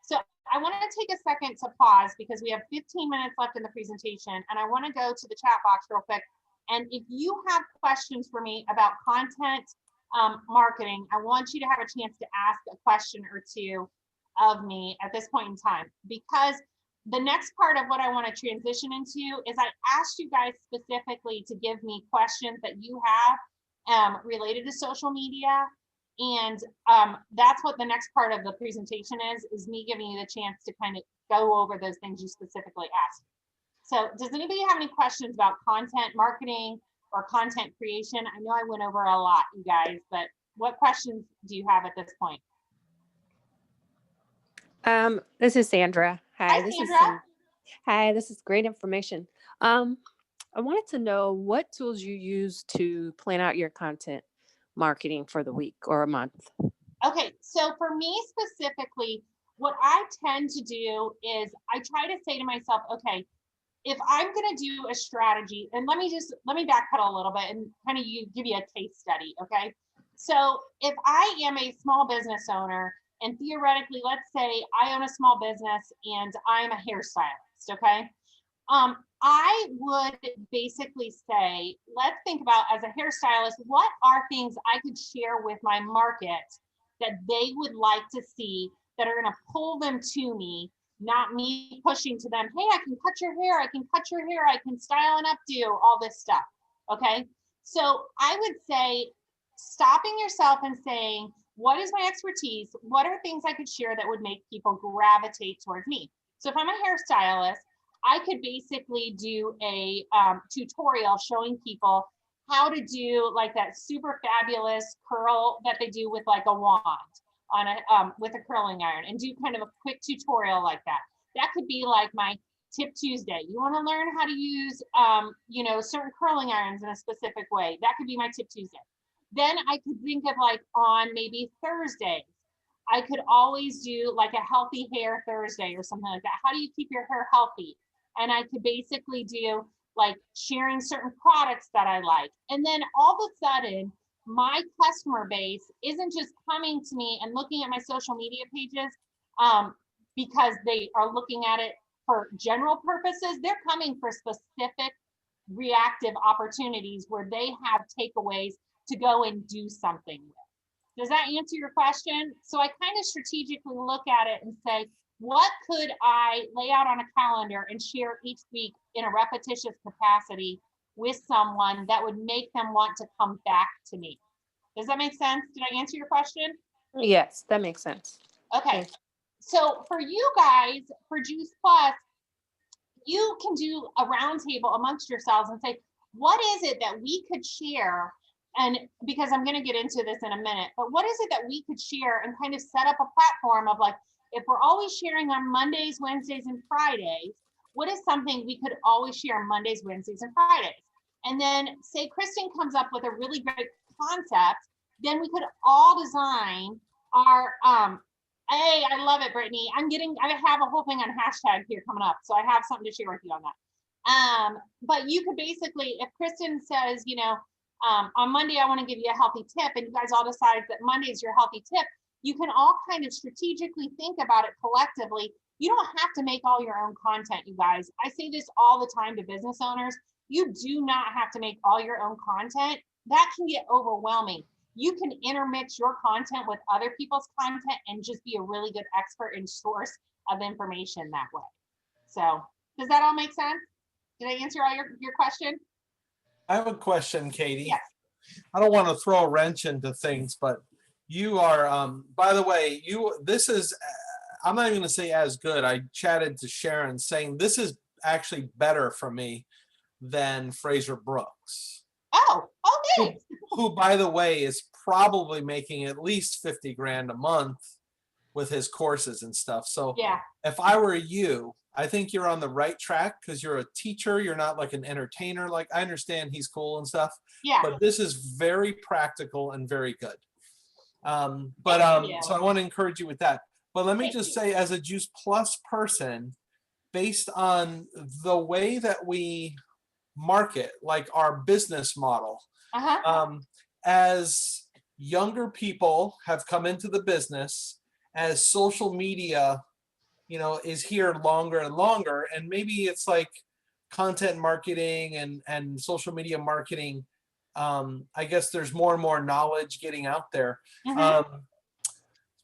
So I want to take a second to pause because we have 15 minutes left in the presentation, and I want to go to the chat box real quick. And if you have questions for me about content marketing, I want you to have a chance to ask a question or two of me at this point in time, because the next part of what I want to transition into is I asked you guys specifically to give me questions that you have related to social media. And that's what the next part of the presentation is me giving you the chance to kind of go over those things you specifically asked. So does anybody have any questions about content marketing or content creation? I know I went over a lot, you guys, but what questions do you have at this point?
This is Sandra.
Hi, Sandra.
Hi, this is great information. I wanted to know what tools you use to plan out your content marketing for the week or a month.
Okay, so for me specifically, what I tend to do is I try to say to myself, okay, if I'm going to do a strategy, and let me backpedal a little bit and kind of give you a case study, okay? So if I am a small business owner, and theoretically, let's say I own a small business and I'm a hairstylist, okay? I would basically say, let's think about, as a hairstylist, what are things I could share with my market that they would like to see that are going to pull them to me, not me pushing to them, hey, I can cut your hair, I can cut your hair, I can style and updo, all this stuff, okay? So I would say, stopping yourself and saying, what is my expertise? What are things I could share that would make people gravitate towards me? So if I'm a hairstylist, I could basically do a tutorial showing people how to do like that super fabulous curl that they do with like a wand on a with a curling iron, and do kind of a quick tutorial like that. That could be like my Tip Tuesday. You want to learn how to use certain curling irons in a specific way. That could be my Tip Tuesday. Then I could think of like on maybe Thursdays, I could always do like a healthy hair Thursday or something like that. How do you keep your hair healthy? And I could basically do like sharing certain products that I like. And then all of a sudden, my customer base isn't just coming to me and looking at my social media pages because they are looking at it for general purposes. They're coming for specific reactive opportunities where they have takeaways to go and do something with. Does that answer your question? So I kind of strategically look at it and say, what could I lay out on a calendar and share each week in a repetitious capacity with someone that would make them want to come back to me? Does that make sense? Did I answer your question?
Yes, that makes sense.
Okay. So for you guys, for Juice Plus, you can do a roundtable amongst yourselves and say, what is it that we could share? And because I'm going to get into this in a minute, but what is it that we could share and kind of set up a platform of like, if we're always sharing on Mondays, Wednesdays, and Fridays, what is something we could always share on Mondays, Wednesdays, and Fridays? And then say Kristen comes up with a really great concept, then we could all design our, hey, I love it, Brittany. I have a whole thing on hashtag here coming up, so I have something to share with you on that. But you could basically, if Kristen says, on Monday, I want to give you a healthy tip, and you guys all decide that Monday is your healthy tip, you can all kind of strategically think about it collectively. You don't have to make all your own content, you guys. I say this all the time to business owners. You do not have to make all your own content. That can get overwhelming. You can intermix your content with other people's content and just be a really good expert and source of information that way. So does that all make sense? Did I answer all your question?
I have a question, Katie.
Yes.
I don't want to throw a wrench into things, but you are, by the way, this is, I'm not even going to say as good. I chatted to Sharon saying this is actually better for me than Fraser Brooks.
Oh, thanks.
Who, by the way, is probably making at least 50 grand a month with his courses and stuff. So
yeah,
if I were you, I think you're on the right track because you're a teacher. You're not like an entertainer. Like, I understand he's cool and stuff,
yeah.
but this is very practical and very good. So I want to encourage you with that. But let me just say, as a Juice Plus person, based on the way that we market, like our business model, as younger people have come into the business, as social media, is here longer and longer, and maybe it's like content marketing and social media marketing. I guess there's more and more knowledge getting out there.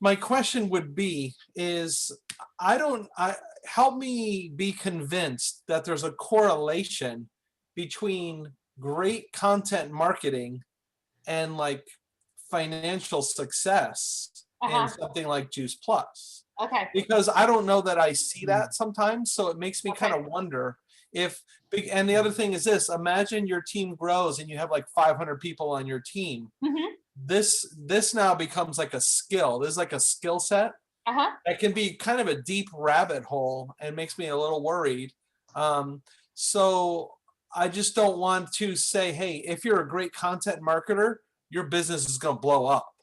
my question would be is help me be convinced that there's a correlation between great content marketing and like financial success in something like Juice Plus.
Okay.
Because I don't know that I see that sometimes. So it makes me kind
Okay.
of wonder if, and the other thing is this, imagine your team grows and you have like 500 people on your team.
Mhm.
This now becomes like a skill. This is like a skill set that can be kind of a deep rabbit hole and makes me a little worried. So I just don't want to say, hey, if you're a great content marketer, your business is going to blow up,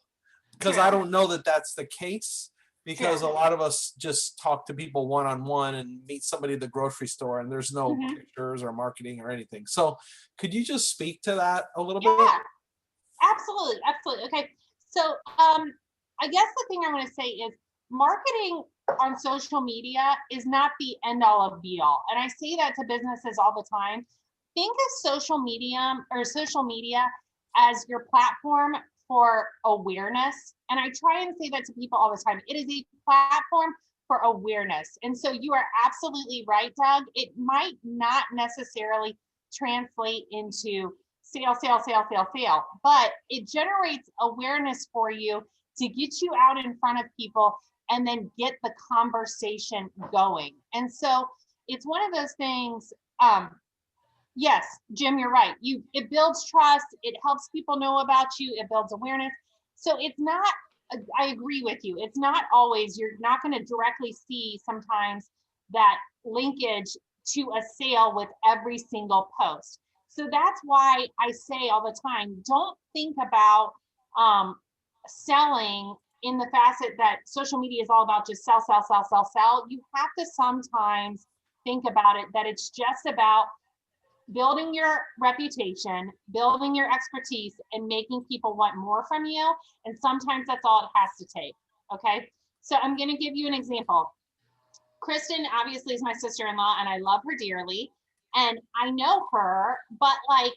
because
Sure.
I don't know that that's the case, because
Sure.
a lot of us just talk to people one-on-one and meet somebody at the grocery store and there's no
Mhm.
pictures or marketing or anything. So could you just speak to that a little bit?
Yeah, absolutely, absolutely. Okay, so I guess the thing I want to say is marketing on social media is not the end all of be all. And I say that to businesses all the time. Think of social media as your platform for awareness. And I try and say that to people all the time. It is a platform for awareness. And so you are absolutely right, Doug. It might not necessarily translate into sale, but it generates awareness for you to get you out in front of people and then get the conversation going. And so it's one of those things. Yes, Jim, you're right. It builds trust. It helps people know about you. It builds awareness. So it's not, I agree with you. It's not always, you're not going to directly see sometimes that linkage to a sale with every single post. So that's why I say all the time, don't think about selling in the facet that social media is all about just sell. You have to sometimes think about it that it's just about building your reputation, building your expertise, and making people want more from you. And sometimes that's all it has to take. Okay. So I'm going to give you an example. Kristen obviously is my sister-in-law and I love her dearly. And I know her, but like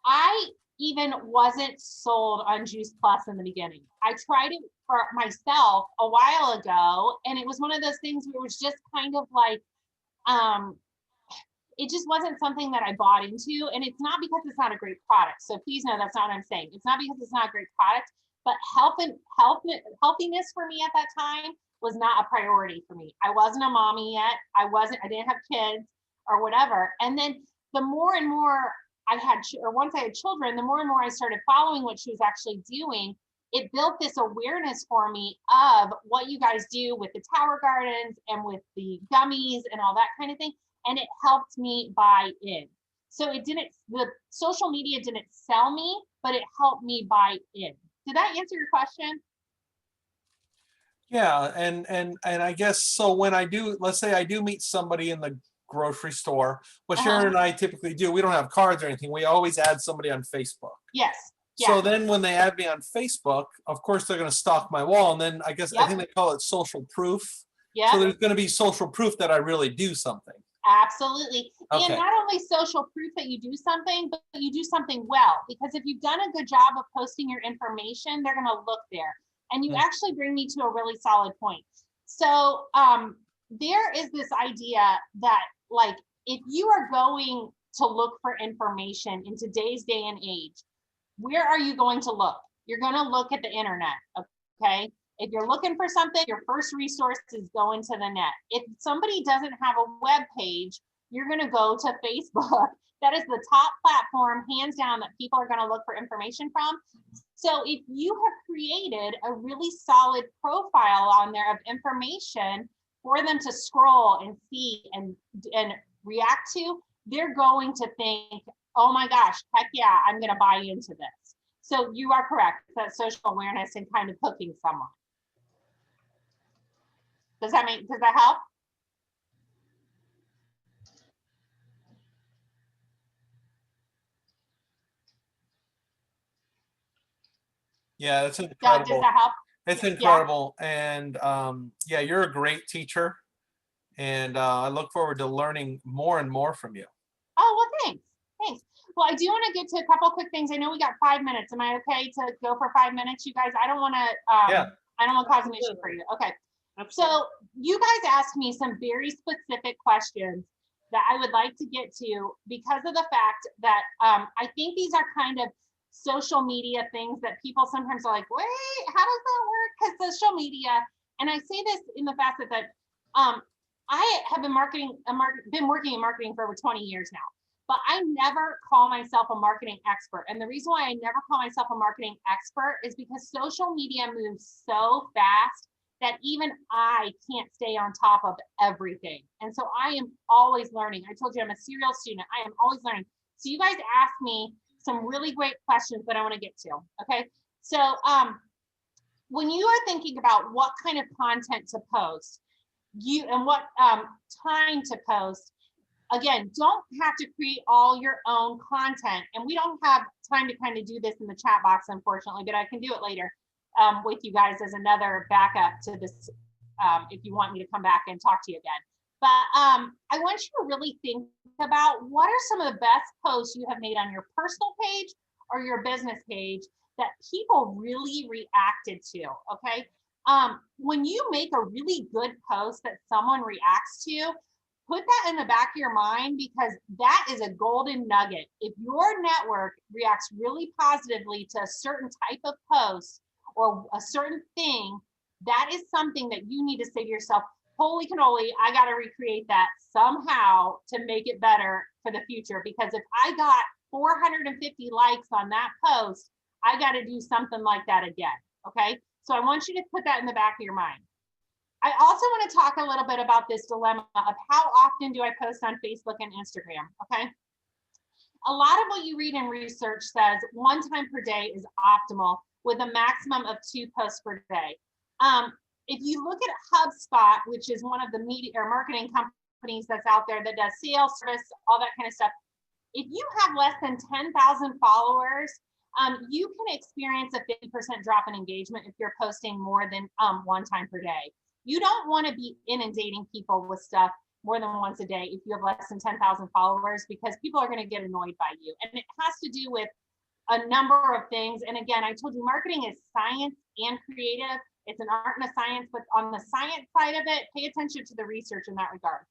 I even wasn't sold on Juice Plus in the beginning. I tried it for myself a while ago, and it was one of those things where it was just kind of like, it just wasn't something that I bought into. And it's not because it's not a great product. So please know that's not what I'm saying. It's not because it's not a great product, but healthiness for me at that time was not a priority for me. I wasn't a mommy yet. I didn't have kids or whatever. And then the more and more once I had children, the more and more I started following what she was actually doing, it built this awareness for me of what you guys do with the Tower Gardens and with the gummies and all that kind of thing. And it helped me buy in. So the social media didn't sell me, but it helped me buy in. Did that answer your question?
Yeah, and I guess so when let's say I do meet somebody in the grocery store, what Sharon and I typically do, we don't have cards or anything. We always add somebody on Facebook.
Yes.
So then when they add me on Facebook, of course they're going to stalk my wall. And then I think they call it social proof.
Yeah.
So there's going to be social proof that I really do something.
Absolutely.
Okay.
And not only social proof that you do something, but you do something well. Because if you've done a good job of posting your information, they're going to look there. And you actually bring me to a really solid point. So there is this idea that like, if you are going to look for information in today's day and age, where are you going to look? You're going to look at the internet, okay? If you're looking for something, your first resource is going to the net. If somebody doesn't have a web page, you're going to go to Facebook. That is the top platform, hands down, that people are going to look for information from. So if you have created a really solid profile on there of information for them to scroll and see and react to, they're going to think, oh my gosh, heck yeah, I'm going to buy into this. So you are correct. That social awareness and kind of hooking someone. Does that help?
Yeah, that's
Doug,
incredible.
does that help?
It's incredible. And yeah, you're a great teacher. And I look forward to learning more and more from you.
Oh, well, thanks. Thanks. Well, I do want to get to a couple quick things. I know we got 5 minutes. Am I okay to go for 5 minutes, you guys? I don't want to I don't want to cause an issue for you. Okay.
Absolutely.
So you guys asked me some very specific questions that I would like to get to because of the fact that I think these are kind of social media things that people sometimes are like, wait, how does that work? Because social media, and I say this in the facet that I have been been working in marketing for over 20 years now, but I never call myself a marketing expert. And the reason why I never call myself a marketing expert is because social media moves so fast that even I can't stay on top of everything. And so I am always learning. I told you I'm a serial student. I am always learning. So you guys asked me some really great questions that I want to get to. Okay. So when you are thinking about what kind of content to post, and what time to post, again, don't have to create all your own content. And we don't have time to kind of do this in the chat box, unfortunately, but I can do it later with you guys as another backup to this if you want me to come back and talk to you again. But I want you to really think about what are some of the best posts you have made on your personal page or your business page that people really reacted to, okay? When you make a really good post that someone reacts to, put that in the back of your mind because that is a golden nugget. If your network reacts really positively to a certain type of post or a certain thing, that is something that you need to say to yourself, holy cannoli, I got to recreate that somehow to make it better for the future. Because if I got 450 likes on that post, I got to do something like that again, okay? So I want you to put that in the back of your mind. I also want to talk a little bit about this dilemma of how often do I post on Facebook and Instagram, okay? A lot of what you read in research says 1 time per day is optimal with a maximum of 2 posts per day. If you look at HubSpot, which is one of the media or marketing companies that's out there that does sales, service, all that kind of stuff, if you have less than 10,000 followers, you can experience a 50% drop in engagement if you're posting more than 1 time per day. You don't want to be inundating people with stuff more than once a day if you have less than 10,000 followers, because people are going to get annoyed by you. And it has to do with a number of things. And again, I told you marketing is science and creative. It's an art and a science, but on the science side of it, pay attention to the research in that regard.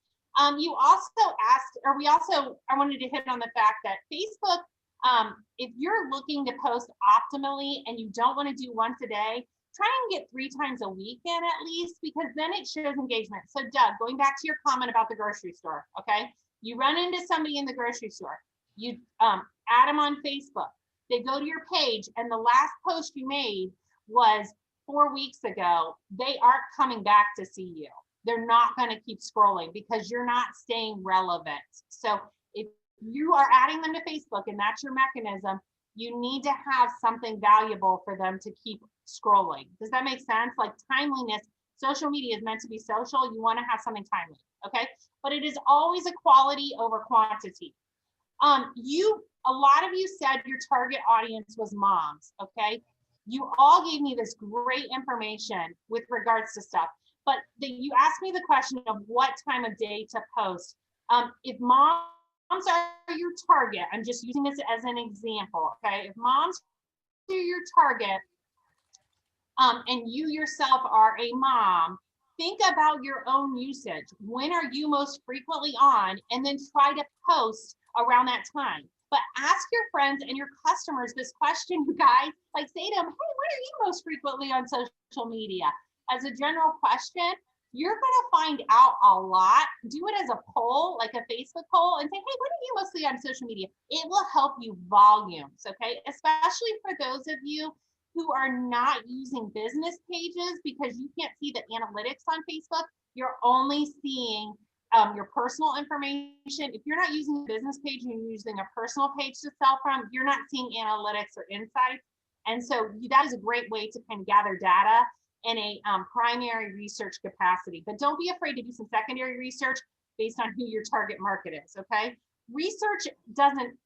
You also asked, or I wanted to hit on the fact that Facebook, if you're looking to post optimally and you don't want to do once a day, try and get 3 times a week in at least, because then it shows engagement. So Doug, going back to your comment about the grocery store, okay? You run into somebody in the grocery store, you add them on Facebook, they go to your page and the last post you made was 4 weeks ago, they aren't coming back to see you. They're not going to keep scrolling because you're not staying relevant. So if you are adding them to Facebook and that's your mechanism, you need to have something valuable for them to keep scrolling. Does that make sense? Like timeliness, social media is meant to be social. You want to have something timely, okay? But it is always a quality over quantity. A lot of you said your target audience was moms, okay? You all gave me this great information with regards to stuff, but you asked me the question of what time of day to post. If moms are your target, I'm just using this as an example, okay? If moms are your target, and you yourself are a mom, think about your own usage. When are you most frequently on? And then try to post around that time. But ask your friends and your customers this question, you guys. Like say to them, hey, when are you most frequently on social media? As a general question, you're gonna find out a lot. Do it as a poll, like a Facebook poll, and say, hey, when are you mostly on social media? It will help you volumes, okay? Especially for those of you who are not using business pages because you can't see the analytics on Facebook. You're only seeing your personal information. If you're not using a business page and you're using a personal page to sell from, you're not seeing analytics or insights. And so that is a great way to kind of gather data in a primary research capacity. But don't be afraid to do some secondary research based on who your target market is, okay? Research doesn't,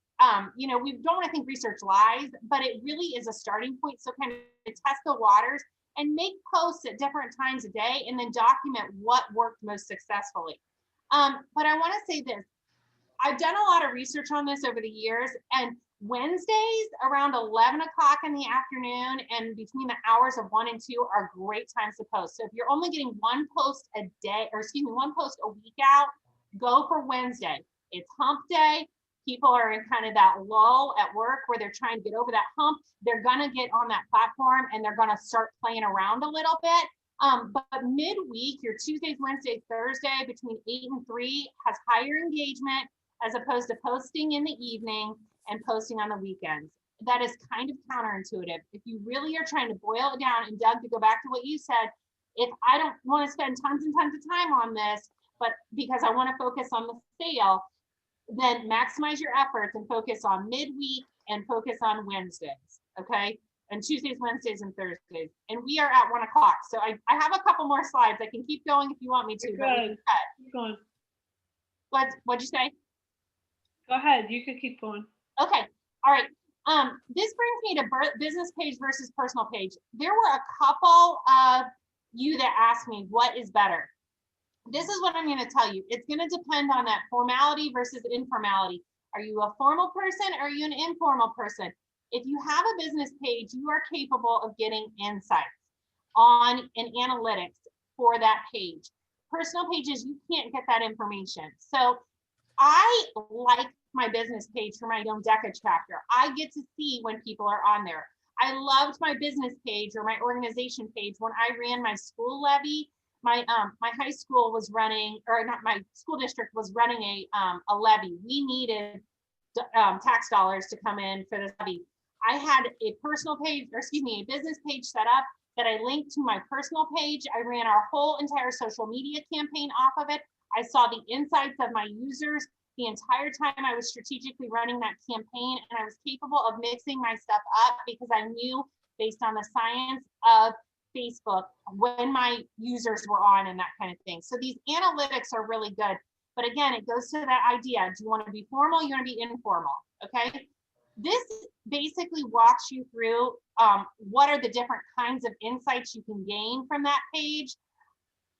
we don't want to think research lies, but it really is a starting point. So kind of test the waters and make posts at different times a day and then document what worked most successfully. But I want to say this, I've done a lot of research on this over the years, and Wednesdays around 11 o'clock in the afternoon and between the hours of 1 and 2 are great times to post. So if you're only getting one post a day, or excuse me, one post a week out, go for Wednesday. It's hump day. People are in kind of that lull at work where they're trying to get over that hump. They're gonna get on that platform and they're gonna start playing around a little bit. But midweek, your Tuesdays, Wednesdays, Thursday between 8 and 3 has higher engagement as opposed to posting in the evening and posting on the weekends. That is kind of counterintuitive. If you really are trying to boil it down, and Doug, to go back to what you said, if I don't want to spend tons and tons of time on this, but because I want to focus on the sale, then maximize your efforts and focus on midweek and focus on Wednesdays, okay? And Tuesdays, Wednesdays, and Thursdays. And we are at 1 o'clock. So I have a couple more slides. I can keep going if you want me to.
You're
But we can
good.
cut.
Keep going.
What'd you say?
Go ahead. You can keep going.
Okay, all right. This brings me to business page versus personal page. There were a couple of you that asked me what is better. This is what I'm going to tell you. It's going to depend on that formality versus informality. Are you a formal person or are you an informal person? If you have a business page, you are capable of getting insights on and analytics for that page. Personal pages, you can't get that information. So I like my business page for my own DECA chapter. I get to see when people are on there. I loved my business page or my organization page when I ran my school levy. My high school was running, or not, my school district was running a levy. We needed tax dollars to come in for this levy. I had a personal page, or excuse me, a business page set up that I linked to my personal page. I ran our whole entire social media campaign off of it. I saw the insights of my users the entire time I was strategically running that campaign, and I was capable of mixing my stuff up because I knew based on the science of Facebook when my users were on and that kind of thing. So these analytics are really good. But again, it goes to that idea. Do you want to be formal? You want to be informal? Okay. This basically walks you through what are the different kinds of insights you can gain from that page.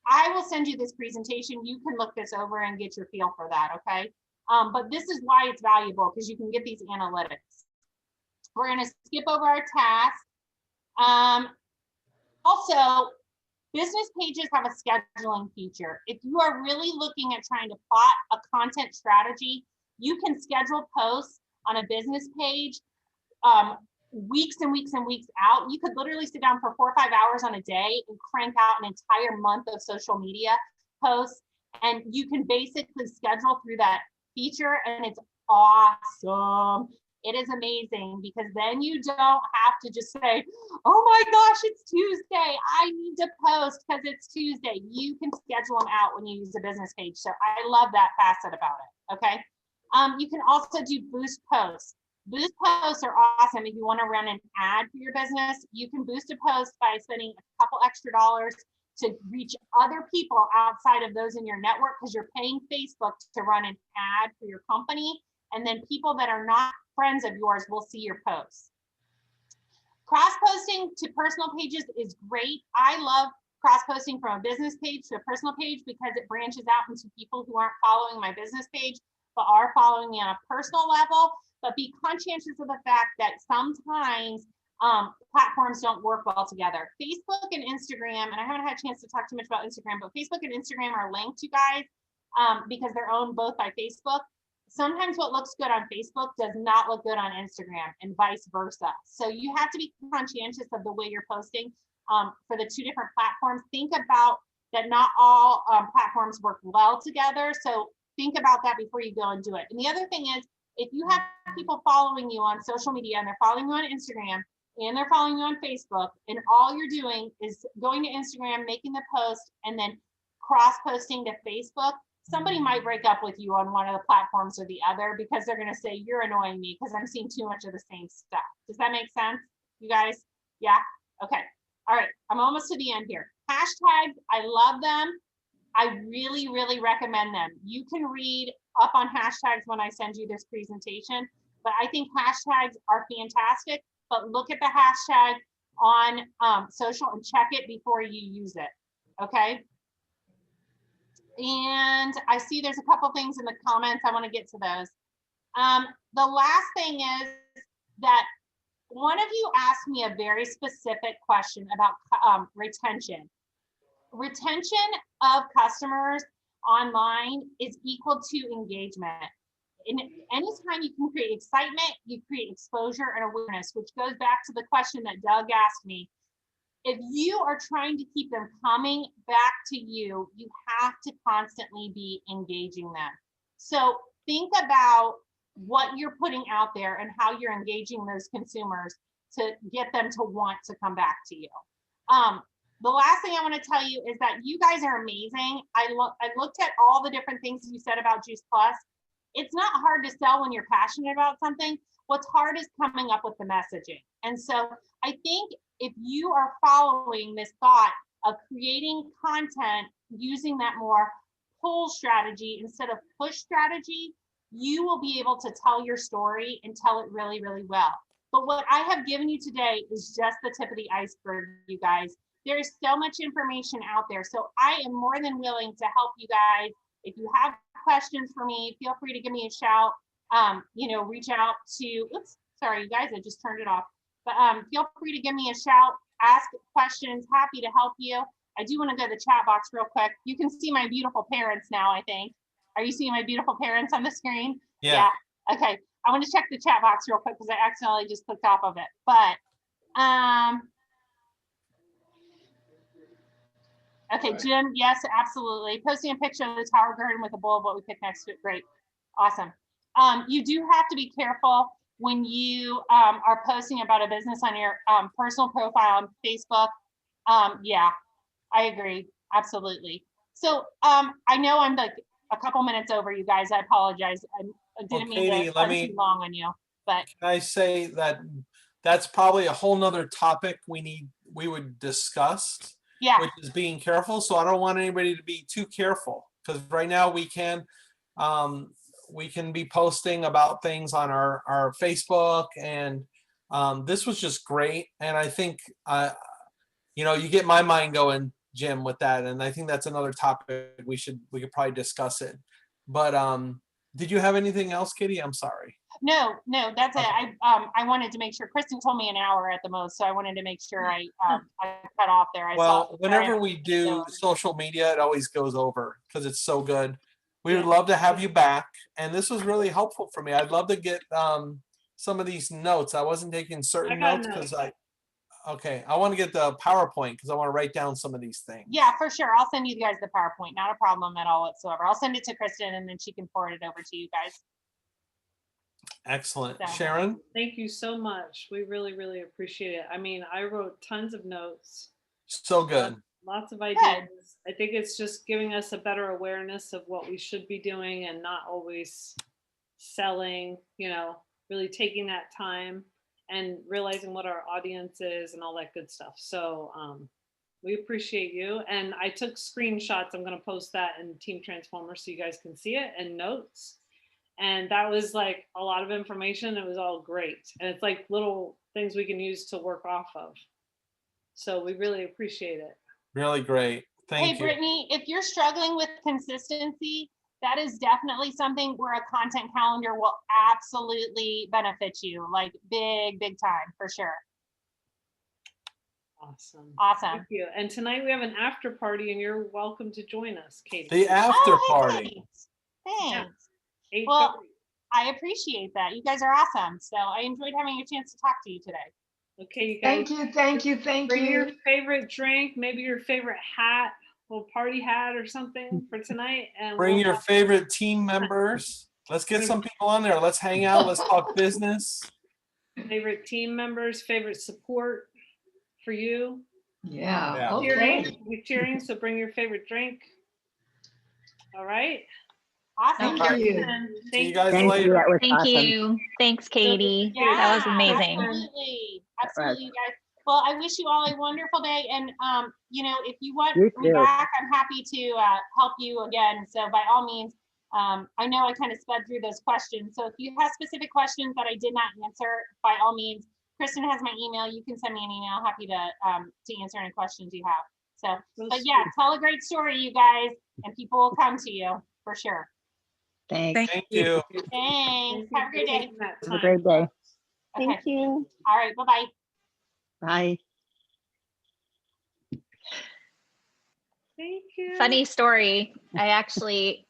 I will send you this presentation. You can look this over and get your feel for that, okay? But this is why it's valuable, because you can get these analytics. We're gonna skip over our task. Also, business pages have a scheduling feature. If you are really looking at trying to plot a content strategy, you can schedule posts on a business page weeks and weeks and weeks out. You could literally sit down for 4 or 5 hours on a day and crank out an entire month of social media posts. And you can basically schedule through that feature, and it's awesome. It is amazing because then you don't have to just say, oh my gosh, it's Tuesday, I need to post because it's Tuesday. You can schedule them out when you use a business page. So I love that facet about it, okay? You can also do boost posts. Boost posts are awesome if you want to run an ad for your business. You can boost a post by spending a couple extra dollars to reach other people outside of those in your network because you're paying Facebook to run an ad for your company. And then people that are not friends of yours will see your posts. Cross-posting to personal pages is great. I love cross-posting from a business page to a personal page because it branches out into people who aren't following my business page, but are following me on a personal level. But be conscientious of the fact that sometimes platforms don't work well together. Facebook and Instagram, and I haven't had a chance to talk too much about Instagram, but Facebook and Instagram are linked, you guys, because they're owned both by Facebook. Sometimes what looks good on Facebook does not look good on Instagram and vice versa. So you have to be conscientious of the way you're posting for the two different platforms. Think about that not all platforms work well together. So think about that before you go and do it. And the other thing is, if you have people following you on social media and they're following you on Instagram and they're following you on Facebook, and all you're doing is going to Instagram, making the post, and then cross-posting to Facebook, somebody might break up with you on one of the platforms or the other because they're going to say, you're annoying me because I'm seeing too much of the same stuff. Does that make sense, you guys? Yeah? Okay. All right. I'm almost to the end here. Hashtags, I love them. I really, really recommend them. You can read up on hashtags when I send you this presentation, but I think hashtags are fantastic, but look at the hashtag on social and check it before you use it, okay? And I see there's a couple things in the comments. I want to get to those. The last thing is that one of you asked me a very specific question about retention. Retention of customers online is equal to engagement. And anytime you can create excitement, you create exposure and awareness, which goes back to the question that Doug asked me. If you are trying to keep them coming back to you, you have to constantly be engaging them. So think about what you're putting out there and how you're engaging those consumers to get them to want to come back to you. The last thing I want to tell you is that you guys are amazing. I looked at all the different things you said about Juice Plus. It's not hard to sell when you're passionate about something. What's hard is coming up with the messaging. And so I think if you are following this thought of creating content, using that more pull strategy instead of push strategy, you will be able to tell your story and tell it really, really well. But what I have given you today is just the tip of the iceberg, you guys. There is so much information out there. So I am more than willing to help you guys. If you have questions for me, feel free to give me a shout. Reach out to, oops, sorry, you guys, I just turned it off. But feel free to give me a shout, ask questions, happy to help you. I do want to go to the chat box real quick. You can see my beautiful parents now, I think. Are you seeing my beautiful parents on the screen?
Yeah.
Okay. I want to check the chat box real quick because I accidentally just clicked off of it. But okay, Jim, yes, absolutely. Posting a picture of the Tower Garden with a bowl of what we picked next to it. Great. Awesome. You do have to be careful when you are posting about a business on your personal profile on Facebook. Yeah, I agree. Absolutely. So I know I'm like a couple minutes over, you guys. I apologize. I didn't mean
Katie,
to run too long on you, but
Can I say that that's probably a whole nother topic we would discuss,
yeah,
which is being careful. So I don't want anybody to be too careful, because right now we can be posting about things on our Facebook, and this was just great. And I think you get my mind going, Jim, with that. And I think that's another topic we could probably discuss it. But did you have anything else, Kitty? I'm sorry.
no, that's it.
Okay.
I wanted to make sure. Kristen told me an hour at the most, so I wanted to make sure I cut off there.
Well, whenever we do social media, it always goes over because it's so good. We would
Yeah.
love to have you back, and this was really helpful for me. I'd love to get some of these notes. I wasn't taking certain
got
notes because
notes.
I want to get the PowerPoint because I want to write down some of these things.
Yeah, for sure. I'll send you guys the PowerPoint. Not a problem at all whatsoever. I'll send it to Kristen and then she can forward it over to you guys.
Excellent.
Yeah.
Sharon?
Thank you so much. We really, really appreciate it. I mean, I wrote tons of notes,
So good.
lots of ideas. I think it's just giving us a better awareness of what we should be doing and not always selling, really taking that time and realizing what our audience is and all that good stuff. So we appreciate you. And I took screenshots. I'm going to post that in Team Transformer so you guys can see it, and notes. And that was like a lot of information. It was all great. And it's like little things we can use to work off of. So we really appreciate it.
Really great. Thank you.
Brittany, if you're struggling with consistency, that is definitely something where a content calendar will absolutely benefit you, like big time for sure.
Awesome.
Awesome.
Thank you. And tonight we have an after party and you're welcome to join us, Katie.
The after
Oh, hey,
party.
Thanks.
8:30.
Well, I appreciate that. You guys are awesome. So I enjoyed having a chance to talk to you today.
Okay, you guys.
Thank you.
Bring your favorite drink, maybe your favorite hat, little party hat or something for tonight. And
Bring
we'll
your
have-
favorite team members. Let's get some people on there. Let's hang out. Let's talk business.
favorite team members, favorite support for you.
Yeah,
Cheering,
okay.
we're cheering, so bring your favorite drink. All right.
Awesome.
Thank you.
And
See you
thank
guys
Thank
later.
you. That was
Thank
awesome.
you. Thanks, Katie. That was
Yeah,
amazing.
Absolutely. Absolutely, you guys. Well, I wish you all a wonderful day. And, if you want
You
me
too.
back, I'm happy to help you again. So by all means, I know I kind of sped through those questions. So if you have specific questions that I did not answer, by all means, Kristen has my email. You can send me an email. Happy to answer any questions you have. So, but yeah, tell a great story, you guys, and people will come to you for sure.
Thanks.
Thank you.
Thanks. Have a great day.
Have a great day.
Okay.
Thank you.
All right. Bye-bye.
Bye.
Thank you.
Funny story. I actually